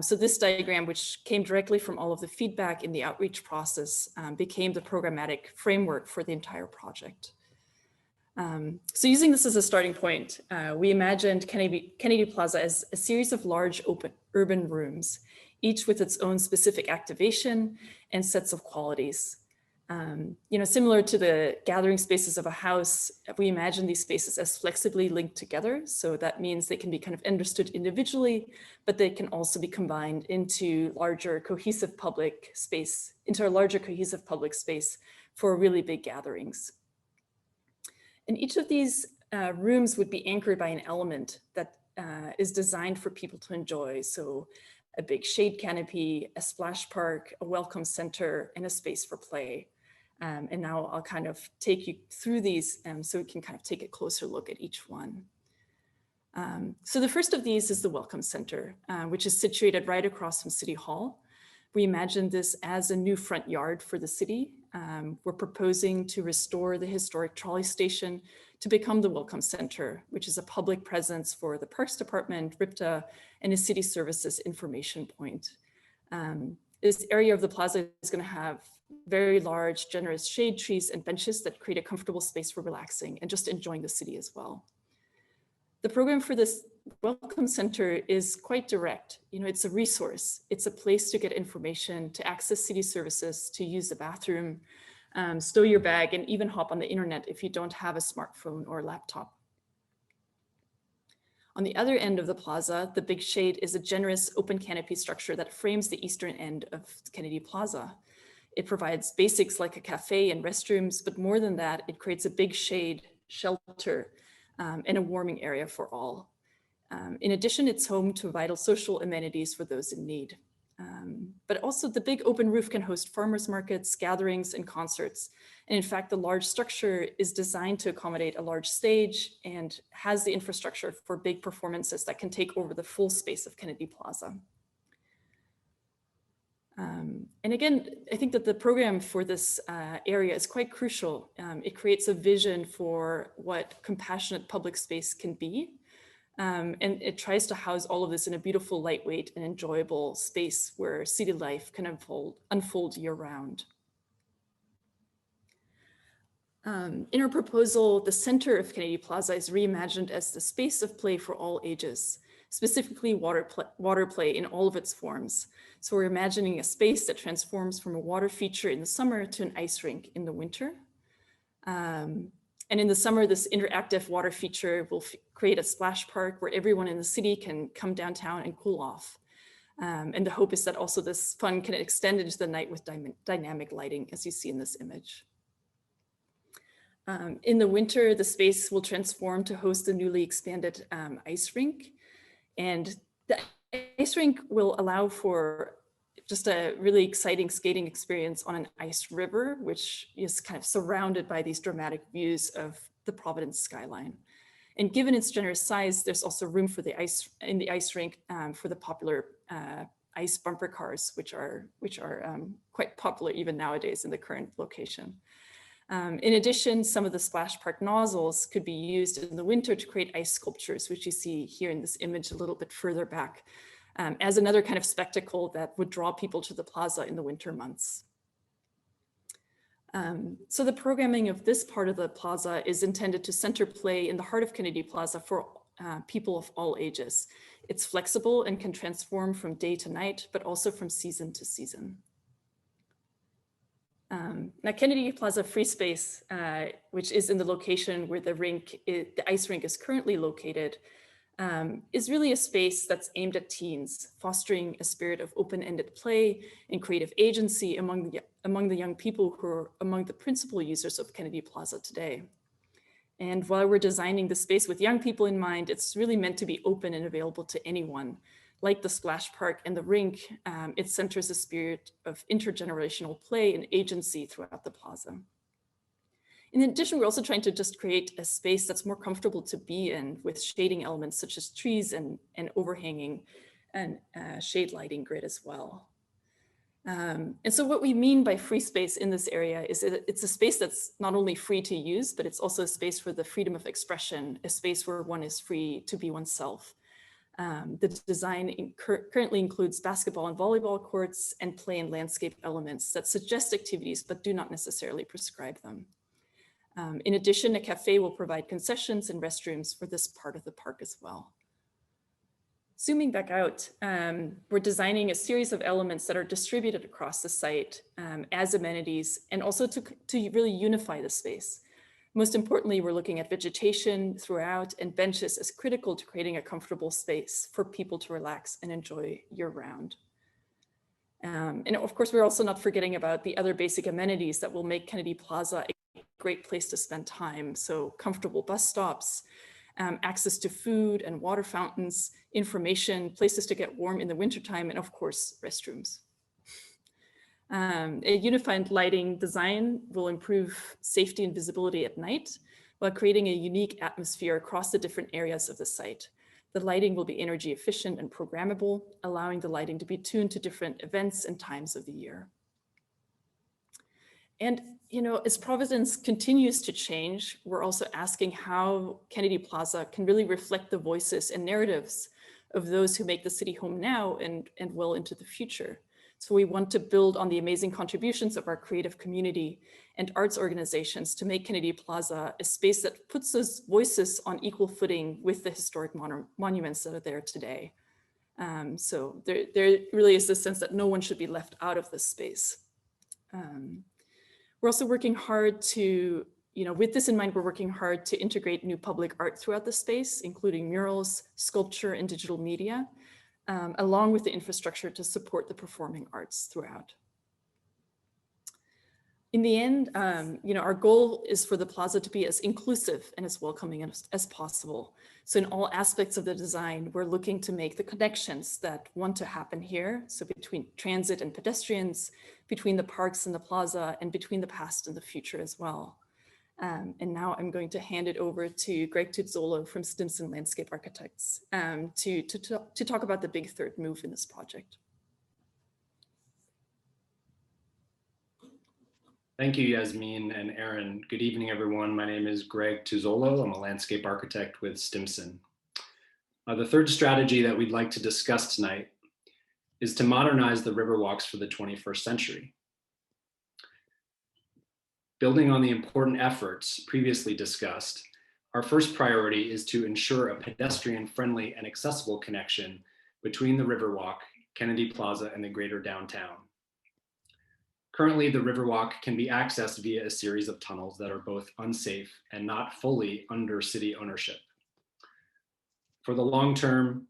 So this diagram, which came directly from all of the feedback in the outreach process, became the programmatic framework for the entire project. So using this as a starting point, we imagined Kennedy Plaza as a series of large open urban rooms, each with its own specific activation and sets of qualities. Similar to the gathering spaces of a house, we imagine these spaces as flexibly linked together. So that means they can be kind of understood individually, but they can also be combined into a larger cohesive public space for really big gatherings. And each of these rooms would be anchored by an element that is designed for people to enjoy. So a big shade canopy, a splash park, a welcome center, and a space for play. And now I'll kind of take you through these so we can kind of take a closer look at each one. So the first of these is the Welcome Center, which is situated right across from City Hall. We imagine this as a new front yard for the city. We're proposing to restore the historic trolley station to become the Welcome Center, which is a public presence for the Parks Department, RIPTA, and a city services information point. This area of the plaza is going to have very large, generous shade trees and benches that create a comfortable space for relaxing and just enjoying the city as well. The program for this Welcome Center is quite direct. It's a resource. It's a place to get information, to access city services, to use the bathroom, stow your bag, and even hop on the internet if you don't have a smartphone or laptop. On the other end of the plaza, the Big Shade is a generous open canopy structure that frames the eastern end of Kennedy Plaza. It provides basics like a cafe and restrooms, but more than that, it creates a big shade, shelter, and a warming area for all. In addition, it's home to vital social amenities for those in need. But also the big open roof can host farmers markets, gatherings, and concerts. And in fact, the large structure is designed to accommodate a large stage and has the infrastructure for big performances that can take over the full space of Kennedy Plaza. And again, I think that the program for this area is quite crucial. It creates a vision for what compassionate public space can be. And it tries to house all of this in a beautiful, lightweight, and enjoyable space where city life can unfold year round. In our proposal, the center of Kennedy Plaza is reimagined as the space of play for all ages, specifically water play in all of its forms. So we're imagining a space that transforms from a water feature in the summer to an ice rink in the winter. And in the summer, this interactive water feature will create a splash park where everyone in the city can come downtown and cool off. And the hope is that also this fun can extend into the night with dynamic lighting, as you see in this image. In the winter, the space will transform to host the newly expanded ice rink. And the ice rink will allow for just a really exciting skating experience on an ice river, which is kind of surrounded by these dramatic views of the Providence skyline. And given its generous size, there's also room for the ice in the ice rink for the popular ice bumper cars, which are quite popular even nowadays in the current location. In addition, some of the splash park nozzles could be used in the winter to create ice sculptures, which you see here in this image a little bit further back, as another kind of spectacle that would draw people to the plaza in the winter months. So the programming of this part of the plaza is intended to center play in the heart of Kennedy Plaza for people of all ages. It's flexible and can transform from day to night, but also from season to season. Now, Kennedy Plaza Free Space, which is in the location where the ice rink is currently located, is really a space that's aimed at teens, fostering a spirit of open-ended play and creative agency among the young people who are among the principal users of Kennedy Plaza today. And while we're designing the space with young people in mind, it's really meant to be open and available to anyone. Like the splash park and the rink, it centers a spirit of intergenerational play and agency throughout the plaza. In addition, we're also trying to just create a space that's more comfortable to be in with shading elements such as trees and overhanging and shade lighting grid as well. And so what we mean by free space in this area is that it's a space that's not only free to use, but it's also a space for the freedom of expression, a space where one is free to be oneself. The design currently includes basketball and volleyball courts and play and landscape elements that suggest activities, but do not necessarily prescribe them. In addition, a cafe will provide concessions and restrooms for this part of the park as well. Zooming back out, we're designing a series of elements that are distributed across the site as amenities and also to really unify the space. Most importantly, we're looking at vegetation throughout and benches as critical to creating a comfortable space for people to relax and enjoy year-round. And of course, we're also not forgetting about the other basic amenities that will make Kennedy Plaza a great place to spend time. So comfortable bus stops, access to food and water fountains, information, places to get warm in the wintertime, and of course, restrooms. A unified lighting design will improve safety and visibility at night while creating a unique atmosphere across the different areas of the site. The lighting will be energy efficient and programmable, allowing the lighting to be tuned to different events and times of the year. And as Providence continues to change, we're also asking how Kennedy Plaza can really reflect the voices and narratives of those who make the city home now and well into the future. So we want to build on the amazing contributions of our creative community and arts organizations to make Kennedy Plaza a space that puts those voices on equal footing with the historic monuments that are there today. So there really is this sense that no one should be left out of this space. We're also working hard to, with this in mind, we're working hard to integrate new public art throughout the space, including murals, sculpture, and digital media, along with the infrastructure to support the performing arts throughout. In the end, our goal is for the plaza to be as inclusive and as welcoming as possible. So in all aspects of the design, we're looking to make the connections that want to happen here. So between transit and pedestrians, between the parks and the plaza, and between the past and the future as well. And now I'm going to hand it over to Greg Tuzzolo from Stimson Landscape Architects to talk about the big third move in this project. Thank you, Yasmin and Aaron. Good evening, everyone. My name is Greg Tuzzolo. I'm a landscape architect with Stimson. The third strategy that we'd like to discuss tonight is to modernize the riverwalks for the 21st century. Building on the important efforts previously discussed, our first priority is to ensure a pedestrian-friendly and accessible connection between the Riverwalk, Kennedy Plaza, and the greater downtown. Currently, the Riverwalk can be accessed via a series of tunnels that are both unsafe and not fully under city ownership. For the long term,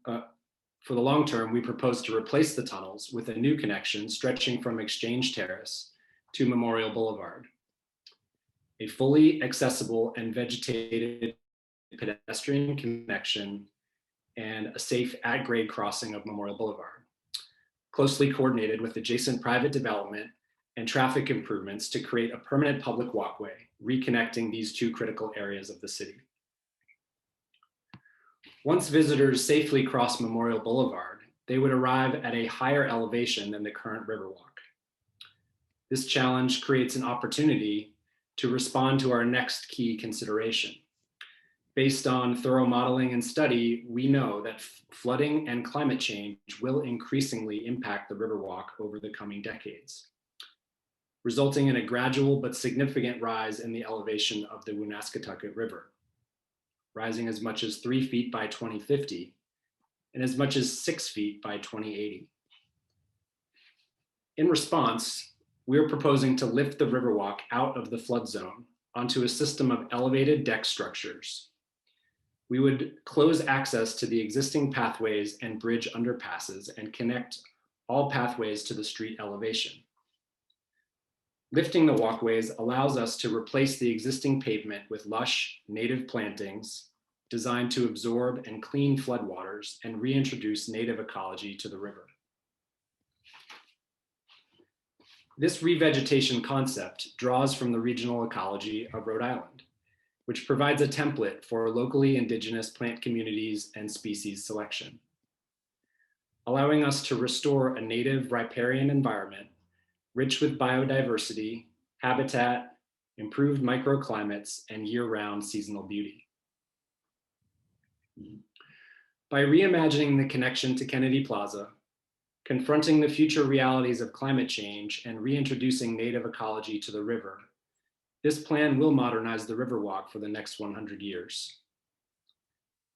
we propose to replace the tunnels with a new connection stretching from Exchange Terrace to Memorial Boulevard. A fully accessible and vegetated pedestrian connection and a safe at-grade crossing of Memorial Boulevard, closely coordinated with adjacent private development and traffic improvements to create a permanent public walkway, reconnecting these two critical areas of the city. Once visitors safely cross Memorial Boulevard, they would arrive at a higher elevation than the current Riverwalk. This challenge creates an opportunity to respond to our next key consideration. Based on thorough modeling and study, we know that flooding and climate change will increasingly impact the Riverwalk over the coming decades, resulting in a gradual but significant rise in the elevation of the Woonasquatucket River, rising as much as 3 feet by 2050 and as much as 6 feet by 2080. In response, we are proposing to lift the Riverwalk out of the flood zone onto a system of elevated deck structures. We would close access to the existing pathways and bridge underpasses and connect all pathways to the street elevation. Lifting the walkways allows us to replace the existing pavement with lush native plantings designed to absorb and clean floodwaters and reintroduce native ecology to the river. This revegetation concept draws from the regional ecology of Rhode Island, which provides a template for locally indigenous plant communities and species selection, allowing us to restore a native riparian environment rich with biodiversity, habitat, improved microclimates, and year-round seasonal beauty. By reimagining the connection to Kennedy Plaza, confronting the future realities of climate change, and reintroducing native ecology to the river, this plan will modernize the Riverwalk for the next 100 years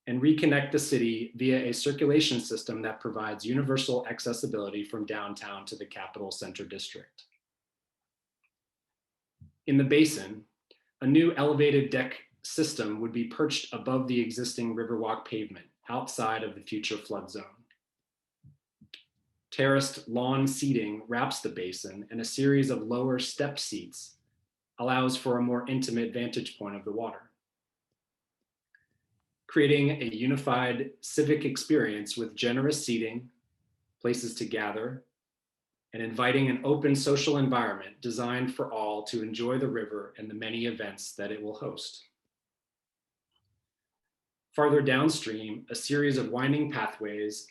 and reconnect the city via a circulation system that provides universal accessibility from downtown to the Capitol Center District. In the basin, a new elevated deck system would be perched above the existing Riverwalk pavement outside of the future flood zone. Terraced lawn seating wraps the basin, and a series of lower step seats allows for a more intimate vantage point of the water, creating a unified civic experience with generous seating, places to gather, and inviting an open social environment designed for all to enjoy the river and the many events that it will host. Farther downstream, a series of winding pathways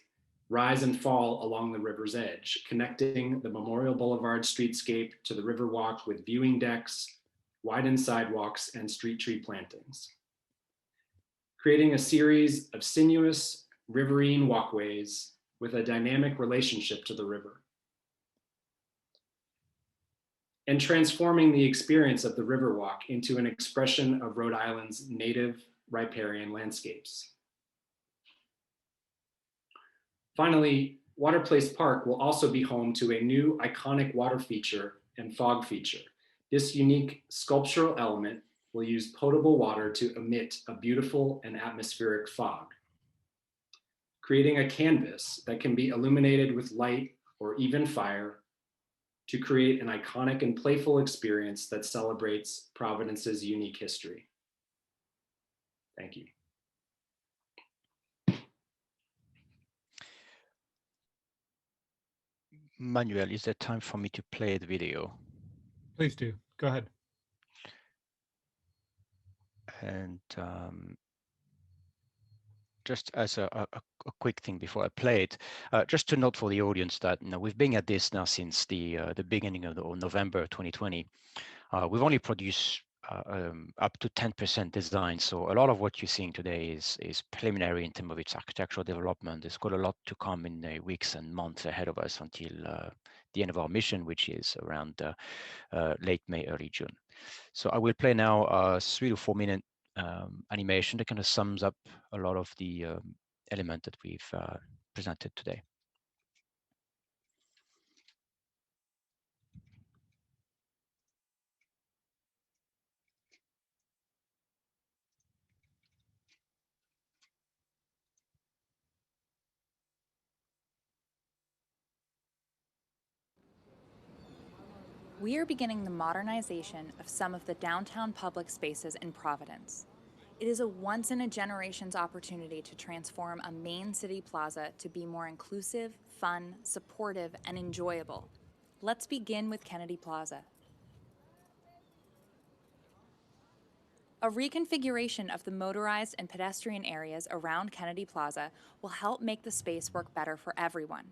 rise and fall along the river's edge, connecting the Memorial Boulevard streetscape to the Riverwalk with viewing decks, widened sidewalks, and street tree plantings, creating a series of sinuous riverine walkways with a dynamic relationship to the river, and transforming the experience of the Riverwalk into an expression of Rhode Island's native riparian landscapes. Finally, Water Place Park will also be home to a new iconic water feature and fog feature. This unique sculptural element will use potable water to emit a beautiful and atmospheric fog, creating a canvas that can be illuminated with light or even fire to create an iconic and playful experience that celebrates Providence's unique history. Thank you. Manuel, is there time for me to play the video? Please do. Go ahead. And just as a quick thing before I play it, just to note for the audience that we've been at this now since the beginning of November 2020. We've only produced up to 10% design, so a lot of what you're seeing today is preliminary in terms of its architectural development. There's got a lot to come in the weeks and months ahead of us until the end of our mission, which is around late May, early June. So I will play now a 3 to 4 minute animation that kind of sums up a lot of the element that we've presented today. We are beginning the modernization of some of the downtown public spaces in Providence. It is a once-in-a-generation's opportunity to transform a main city plaza to be more inclusive, fun, supportive, and enjoyable. Let's begin with Kennedy Plaza. A reconfiguration of the motorized and pedestrian areas around Kennedy Plaza will help make the space work better for everyone.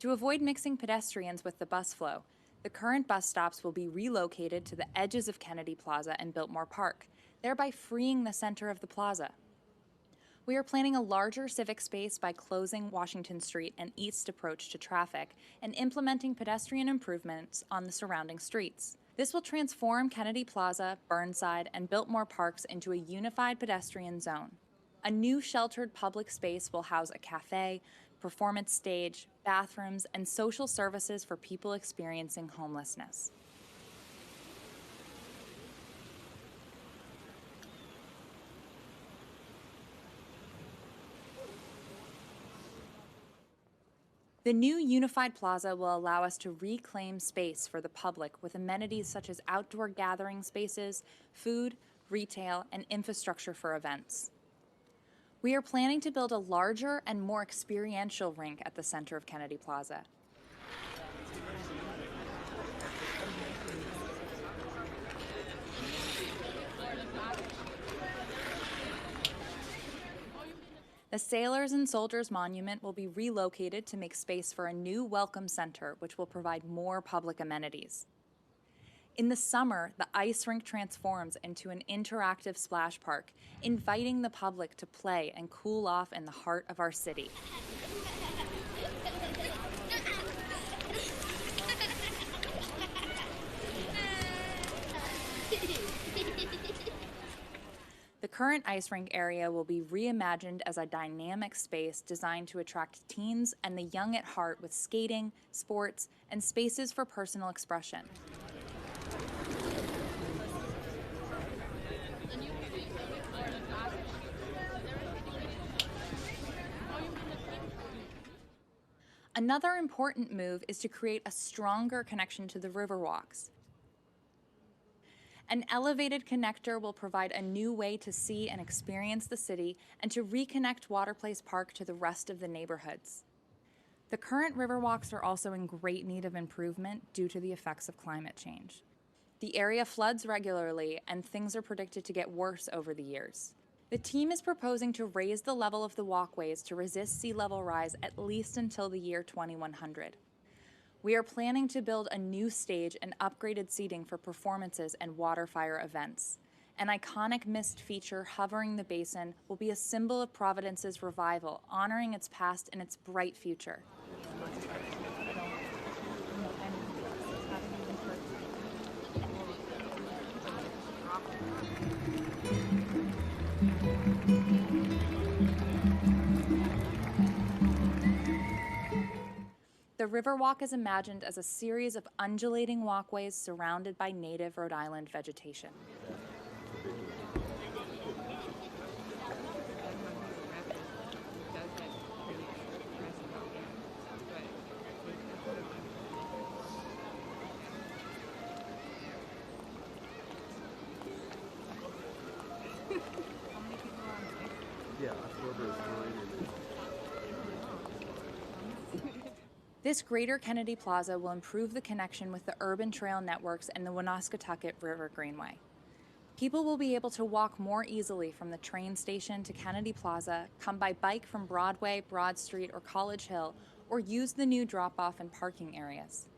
To avoid mixing pedestrians with the bus flow, the current bus stops will be relocated to the edges of Kennedy Plaza and Biltmore Park, thereby freeing the center of the plaza. We are planning a larger civic space by closing Washington Street and East approach to traffic and implementing pedestrian improvements on the surrounding streets. This will transform Kennedy Plaza, Burnside, and Biltmore Parks into a unified pedestrian zone. A new sheltered public space will house a cafe, performance stage, bathrooms, and social services for people experiencing homelessness. The new unified plaza will allow us to reclaim space for the public with amenities such as outdoor gathering spaces, food, retail, and infrastructure for events. We are planning to build a larger and more experiential rink at the center of Kennedy Plaza. The Sailors and Soldiers Monument will be relocated to make space for a new welcome center, which will provide more public amenities. In the summer, the ice rink transforms into an interactive splash park, inviting the public to play and cool off in the heart of our city. The current ice rink area will be reimagined as a dynamic space designed to attract teens and the young at heart with skating, sports, and spaces for personal expression. Another important move is to create a stronger connection to the Riverwalks. An elevated connector will provide a new way to see and experience the city and to reconnect Water Place Park to the rest of the neighborhoods. The current Riverwalks are also in great need of improvement due to the effects of climate change. The area floods regularly, and things are predicted to get worse over the years. The team is proposing to raise the level of the walkways to resist sea level rise at least until the year 2100. We are planning to build a new stage and upgraded seating for performances and water fire events. An iconic mist feature hovering the basin will be a symbol of Providence's revival, honoring its past and its bright future. The Riverwalk is imagined as a series of undulating walkways surrounded by native Rhode Island vegetation. This greater Kennedy Plaza will improve the connection with the urban trail networks and the Woonasquatucket River Greenway. People will be able to walk more easily from the train station to Kennedy Plaza, come by bike from Broadway, Broad Street, or College Hill, or use the new drop-off and parking areas.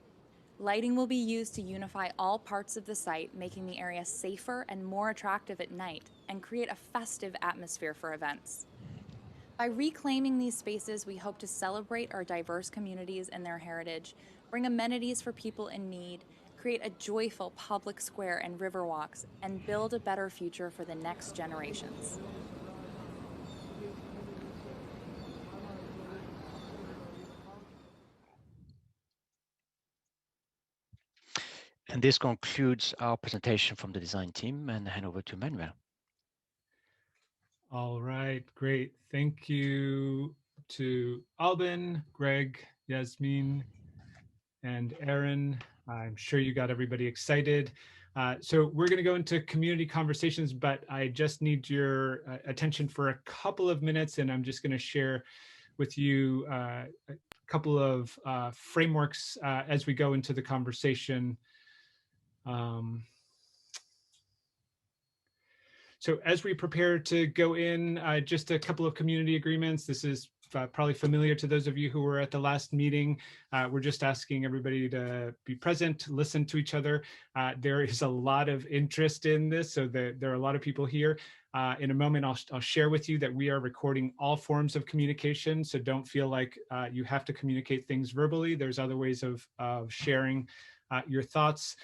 Lighting will be used to unify all parts of the site, making the area safer and more attractive at night, and create a festive atmosphere for events. By reclaiming these spaces, we hope to celebrate our diverse communities and their heritage, bring amenities for people in need, create a joyful public square and river walks, and build a better future for the next generations. And this concludes our presentation from the design team, and I hand over to Manuel. All right, great. Thank you to Alban, Greg, Yasmin, and Aaron. I'm sure you got everybody excited. So we're going to go into community conversations, but I just need your attention for a couple of minutes, and I'm just going to share with you a couple of frameworks as we go into the conversation. So as we prepare to go in, just a couple of community agreements. This is probably familiar to those of you who were at the last meeting. We're just asking everybody to be present, listen to each other. There is a lot of interest in this, so there are a lot of people here. In a moment, I'll share with you that we are recording all forms of communication, so don't feel like you have to communicate things verbally. There's other ways of sharing your thoughts.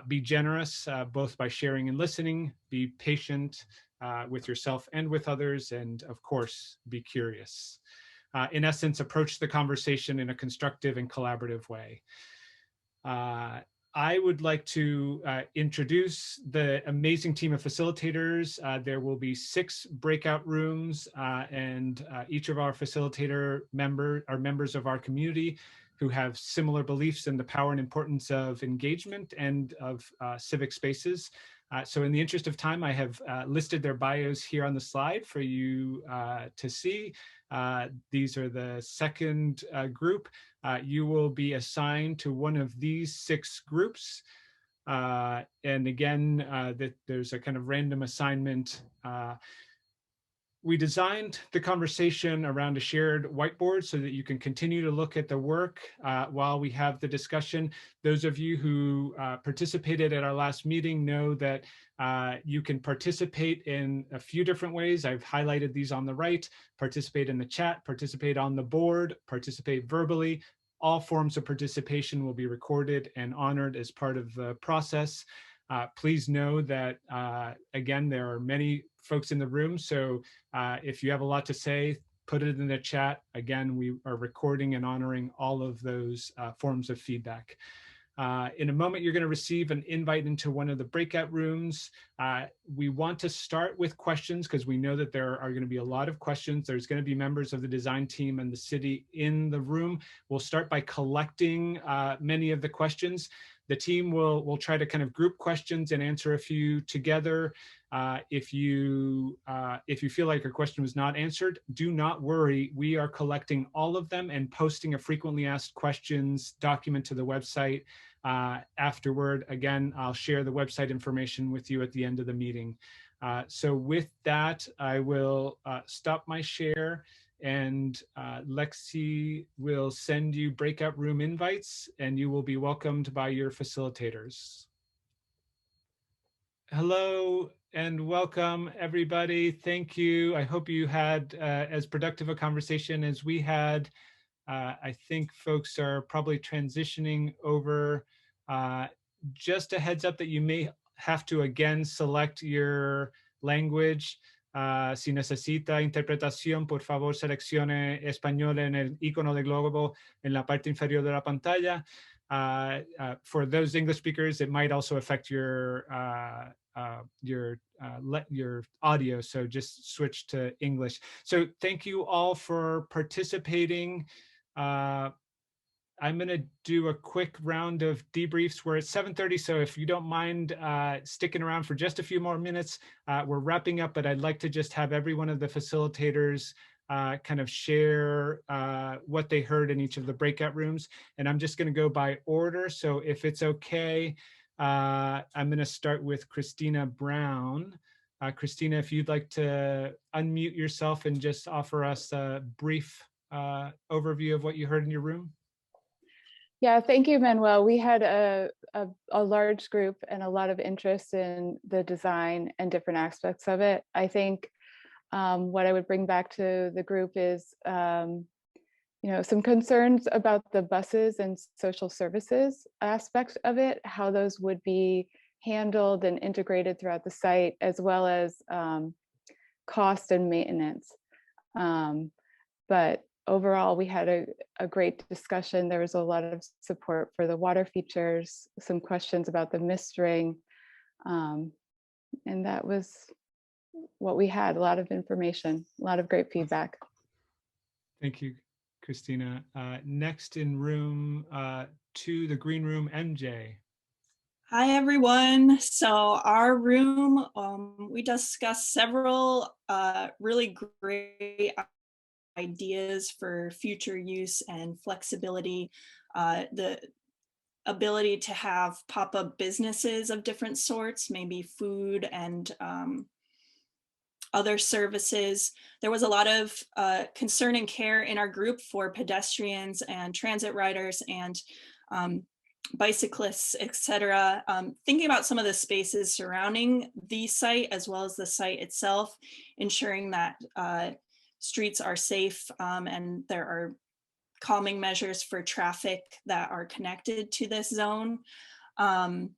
Be generous, both by sharing and listening. Be patient with yourself and with others, and of course, be curious. In essence, approach the conversation in a constructive and collaborative way. I would like to introduce the amazing team of facilitators. There will be 6 breakout rooms, and each of our facilitator are members of our community who have similar beliefs in the power and importance of engagement and of civic spaces. So in the interest of time, I have listed their bios here on the slide for you to see. These are the second group. You will be assigned to one of these 6 groups. And again, there's a kind of random assignment. We designed the conversation around a shared whiteboard so that you can continue to look at the work while we have the discussion. Those of you who participated at our last meeting know that you can participate in a few different ways. I've highlighted these on the right. Participate in the chat, participate on the board, participate verbally. All forms of participation will be recorded and honored as part of the process. Please know that, again, there are many folks in the room, so if you have a lot to say, put it in the chat. Again, we are recording and honoring all of those forms of feedback. In a moment, you're going to receive an invite into one of the breakout rooms. We want to start with questions because we know that there are going to be a lot of questions. There's going to be members of the design team and the city in the room. We'll start by collecting many of the questions. The team will try to kind of group questions and answer a few together. If you feel like a question was not answered, do not worry. We are collecting all of them and posting a frequently asked questions document to the website afterward. Again, I'll share the website information with you at the end of the meeting. So with that, I will stop my share, and Lexi will send you breakout room invites, and you will be welcomed by your facilitators. Hello and welcome, everybody. Thank you. I hope you had as productive a conversation as we had. I think folks are probably transitioning over. Just a heads up that you may have to again select your language. Si necesita interpretación, por favor seleccione español en el icono de globo en la parte inferior de la pantalla. For those English speakers, it might also affect your audio, so just switch to English. So thank you all for participating. I'm going to do a quick round of debriefs. We're at 7:30, so if you don't mind sticking around for just a few more minutes, we're wrapping up, but I'd like to just have every one of the facilitators kind of share what they heard in each of the breakout rooms. And I'm just going to go by order. So if it's okay, I'm going to start with Christina Brown. Christina, if you'd like to unmute yourself and just offer us a brief overview of what you heard in your room. Yeah, thank you, Manuel. We had a large group and a lot of interest in the design and different aspects of it. I think what I would bring back to the group is some concerns about the buses and social services aspect of it, how those would be handled and integrated throughout the site, as well as cost and maintenance. But overall, we had a great discussion. There was a lot of support for the water features, some questions about the mist ring, and that was what we had, a lot of information, a lot of great feedback. Thank you, Christina. Next in room 2, the green room, MJ. Hi, everyone. So our room, we discussed several really great ideas for future use and flexibility. The ability to have pop-up businesses of different sorts, maybe food and other services. There was a lot of concern and care in our group for pedestrians and transit riders and bicyclists, etc. Thinking about some of the spaces surrounding the site as well as the site itself, ensuring that streets are safe and there are calming measures for traffic that are connected to this zone. And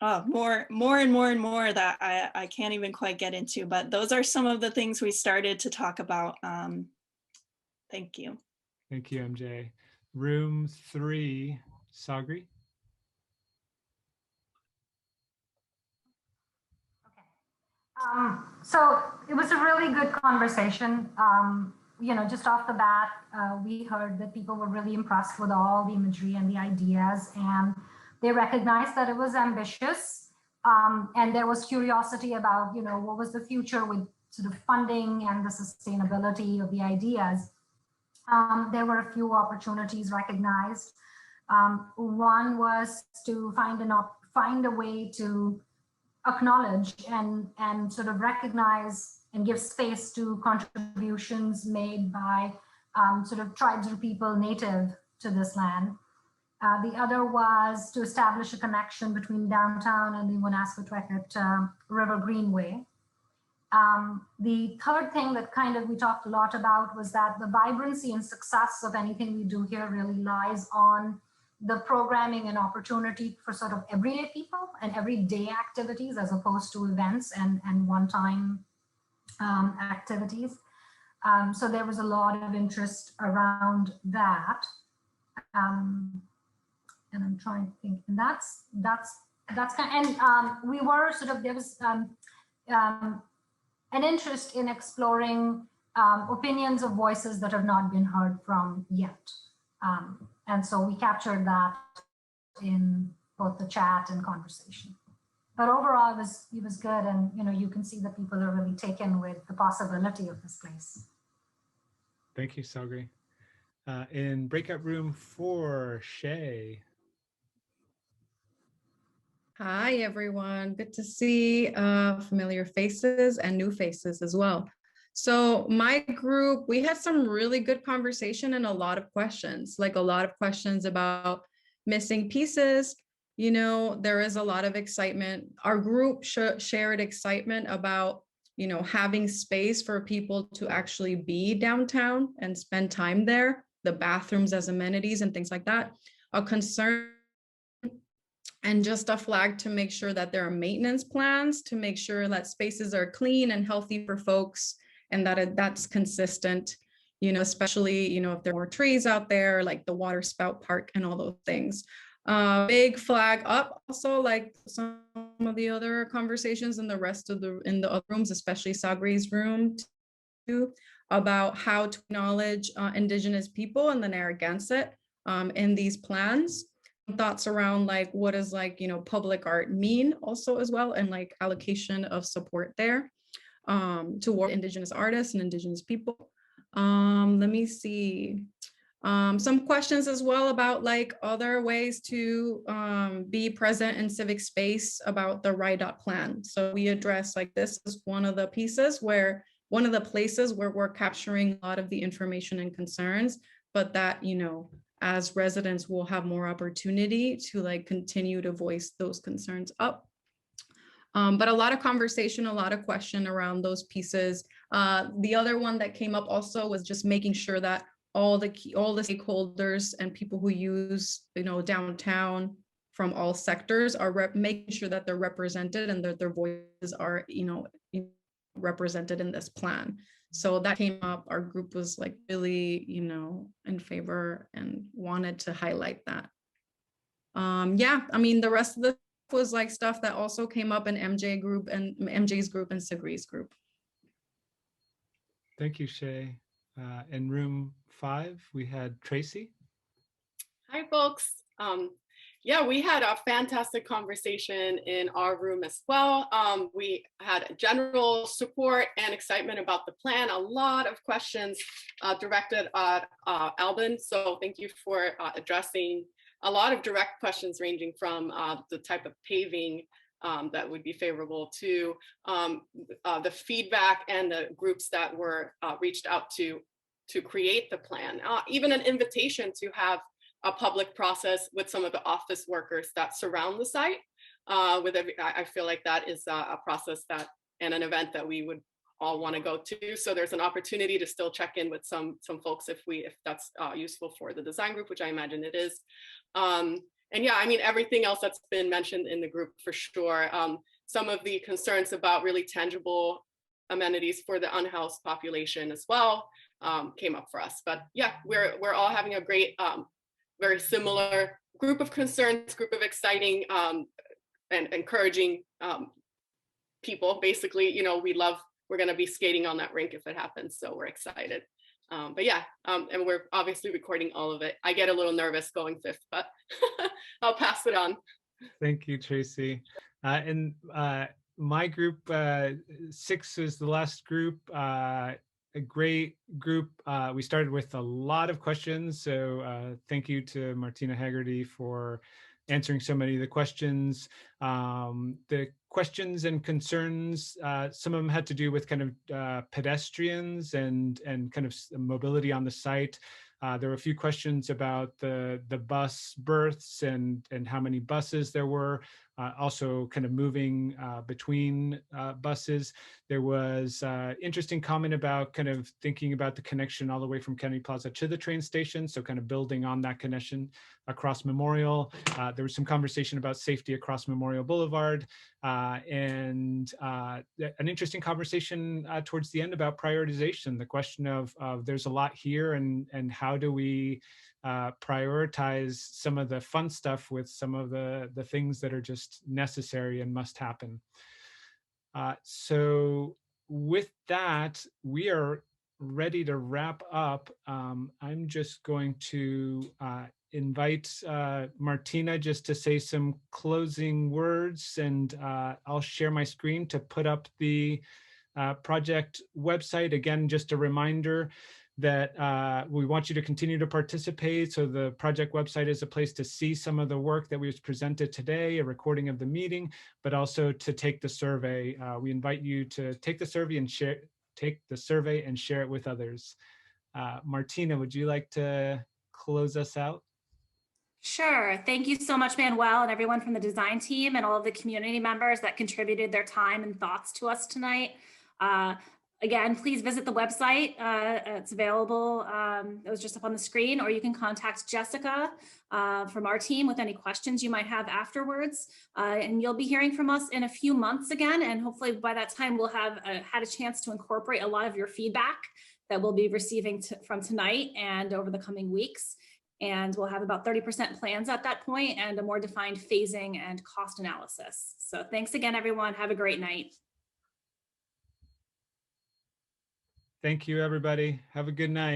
more and more that I can't even quite get into, but those are some of the things we started to talk about. Thank you. Thank you, MJ. Room 3, Sagri. So it was a really good conversation. Just off the bat, we heard that people were really impressed with all the imagery and the ideas, and they recognized that it was ambitious. And there was curiosity about, what was the future with sort of funding and the sustainability of the ideas. There were a few opportunities recognized. One was to find a way to acknowledge and sort of recognize and give space to contributions made by sort of tribes or people native to this land. The other was to establish a connection between downtown and the Woonasquatucket River Greenway. The third thing that we talked a lot about was that the vibrancy and success of anything we do here really lies on the programming and opportunity for sort of everyday people and everyday activities as opposed to events and one-time activities. So there was a lot of interest around that. And I'm trying to think, and that's kind of, and we were sort of, there was an interest in exploring opinions of voices that have not been heard from yet. And so we captured that in both the chat and conversation. But overall, it was good. And, you can see that people are really taken with the possibility of this place. Thank you, Sagri. In breakout room 4, Shay. Hi, everyone. Good to see familiar faces and new faces as well. So my group, we had some really good conversation and a lot of questions, like a lot of questions about missing pieces. There is a lot of excitement. Our group shared excitement about, having space for people to actually be downtown and spend time there, the bathrooms as amenities and things like that. A concern and just a flag to make sure that there are maintenance plans to make sure that spaces are clean and healthy for folks and that that's consistent, especially, if there are more trees out there, like the water spout park and all those things. Big flag up also, like some of the other conversations in the rest of in the other rooms, especially Sagri's room too, about how to acknowledge Indigenous people and the Narragansett in these plans. Thoughts around like what does public art mean also as well, and like allocation of support there toward Indigenous artists and Indigenous people. Let me see. Some questions as well about like other ways to be present in civic space about the RIDOT plan. So we address like this is one of the places where we're capturing a lot of the information and concerns, but that, as residents will have more opportunity to like continue to voice those concerns up. But a lot of conversation, a lot of question around those pieces. The other one that came up also was just making sure that all the stakeholders and people who use, downtown from all sectors are making sure that they're represented and that their voices are, represented in this plan. So that came up. Our group was like really, in favor and wanted to highlight that. Yeah, I mean, the rest of the was like stuff that also came up in MJ's group and Sagri's group. Thank you, Shay. In room 5, we had Tracy. Hi, folks. Yeah, we had a fantastic conversation in our room as well. We had general support and excitement about the plan, a lot of questions directed at Albin. So thank you for addressing a lot of direct questions ranging from the type of paving that would be favorable to the feedback and the groups that were reached out to create the plan. Even an invitation to have a public process with some of the office workers that surround the site. I feel like that is a process and an event that we would all want to go to. So there's an opportunity to still check in with some folks if that's useful for the design group, which I imagine it is. And yeah, I mean, everything else that's been mentioned in the group for sure. Some of the concerns about really tangible amenities for the unhoused population as well came up for us. But yeah, we're all having a great, very similar group of concerns, group of exciting and encouraging people. Basically, we're going to be skating on that rink if it happens, so we're excited. But yeah, and we're obviously recording all of it. I get a little nervous going 5th, but I'll pass it on. Thank you, Tracy. And my group, 6 is the last group. A great group. We started with a lot of questions, so thank you to Martina Haggerty for answering so many of the questions. The questions and concerns, some of them had to do with kind of pedestrians and kind of mobility on the site. There were a few questions about the bus berths and how many buses there were, also kind of moving between buses. There was interesting comment about kind of thinking about the connection all the way from Kennedy Plaza to the train station, so kind of building on that connection across Memorial. There was some conversation about safety across Memorial Boulevard, and an interesting conversation towards the end about prioritization, the question of there's a lot here, and how do we prioritize some of the fun stuff with some of the things that are just necessary and must happen. So with that, we are ready to wrap up. I'm just going to invite Martina just to say some closing words, and I'll share my screen to put up the project website. Again, just a reminder that we want you to continue to participate. So the project website is a place to see some of the work that we've presented today, a recording of the meeting, but also to take the survey. We invite you to take the survey and share it with others. Martina, would you like to close us out? Sure. Thank you so much, Manuel, and everyone from the design team and all of the community members that contributed their time and thoughts to us tonight. Again, please visit the website. It's available. It was just up on the screen, or you can contact Jessica from our team with any questions you might have afterwards. And you'll be hearing from us in a few months again. And hopefully by that time, we'll have had a chance to incorporate a lot of your feedback that we'll be receiving from tonight and over the coming weeks. And we'll have about 30% plans at that point and a more defined phasing and cost analysis. So thanks again, everyone. Have a great night. Thank you, everybody. Have a good night.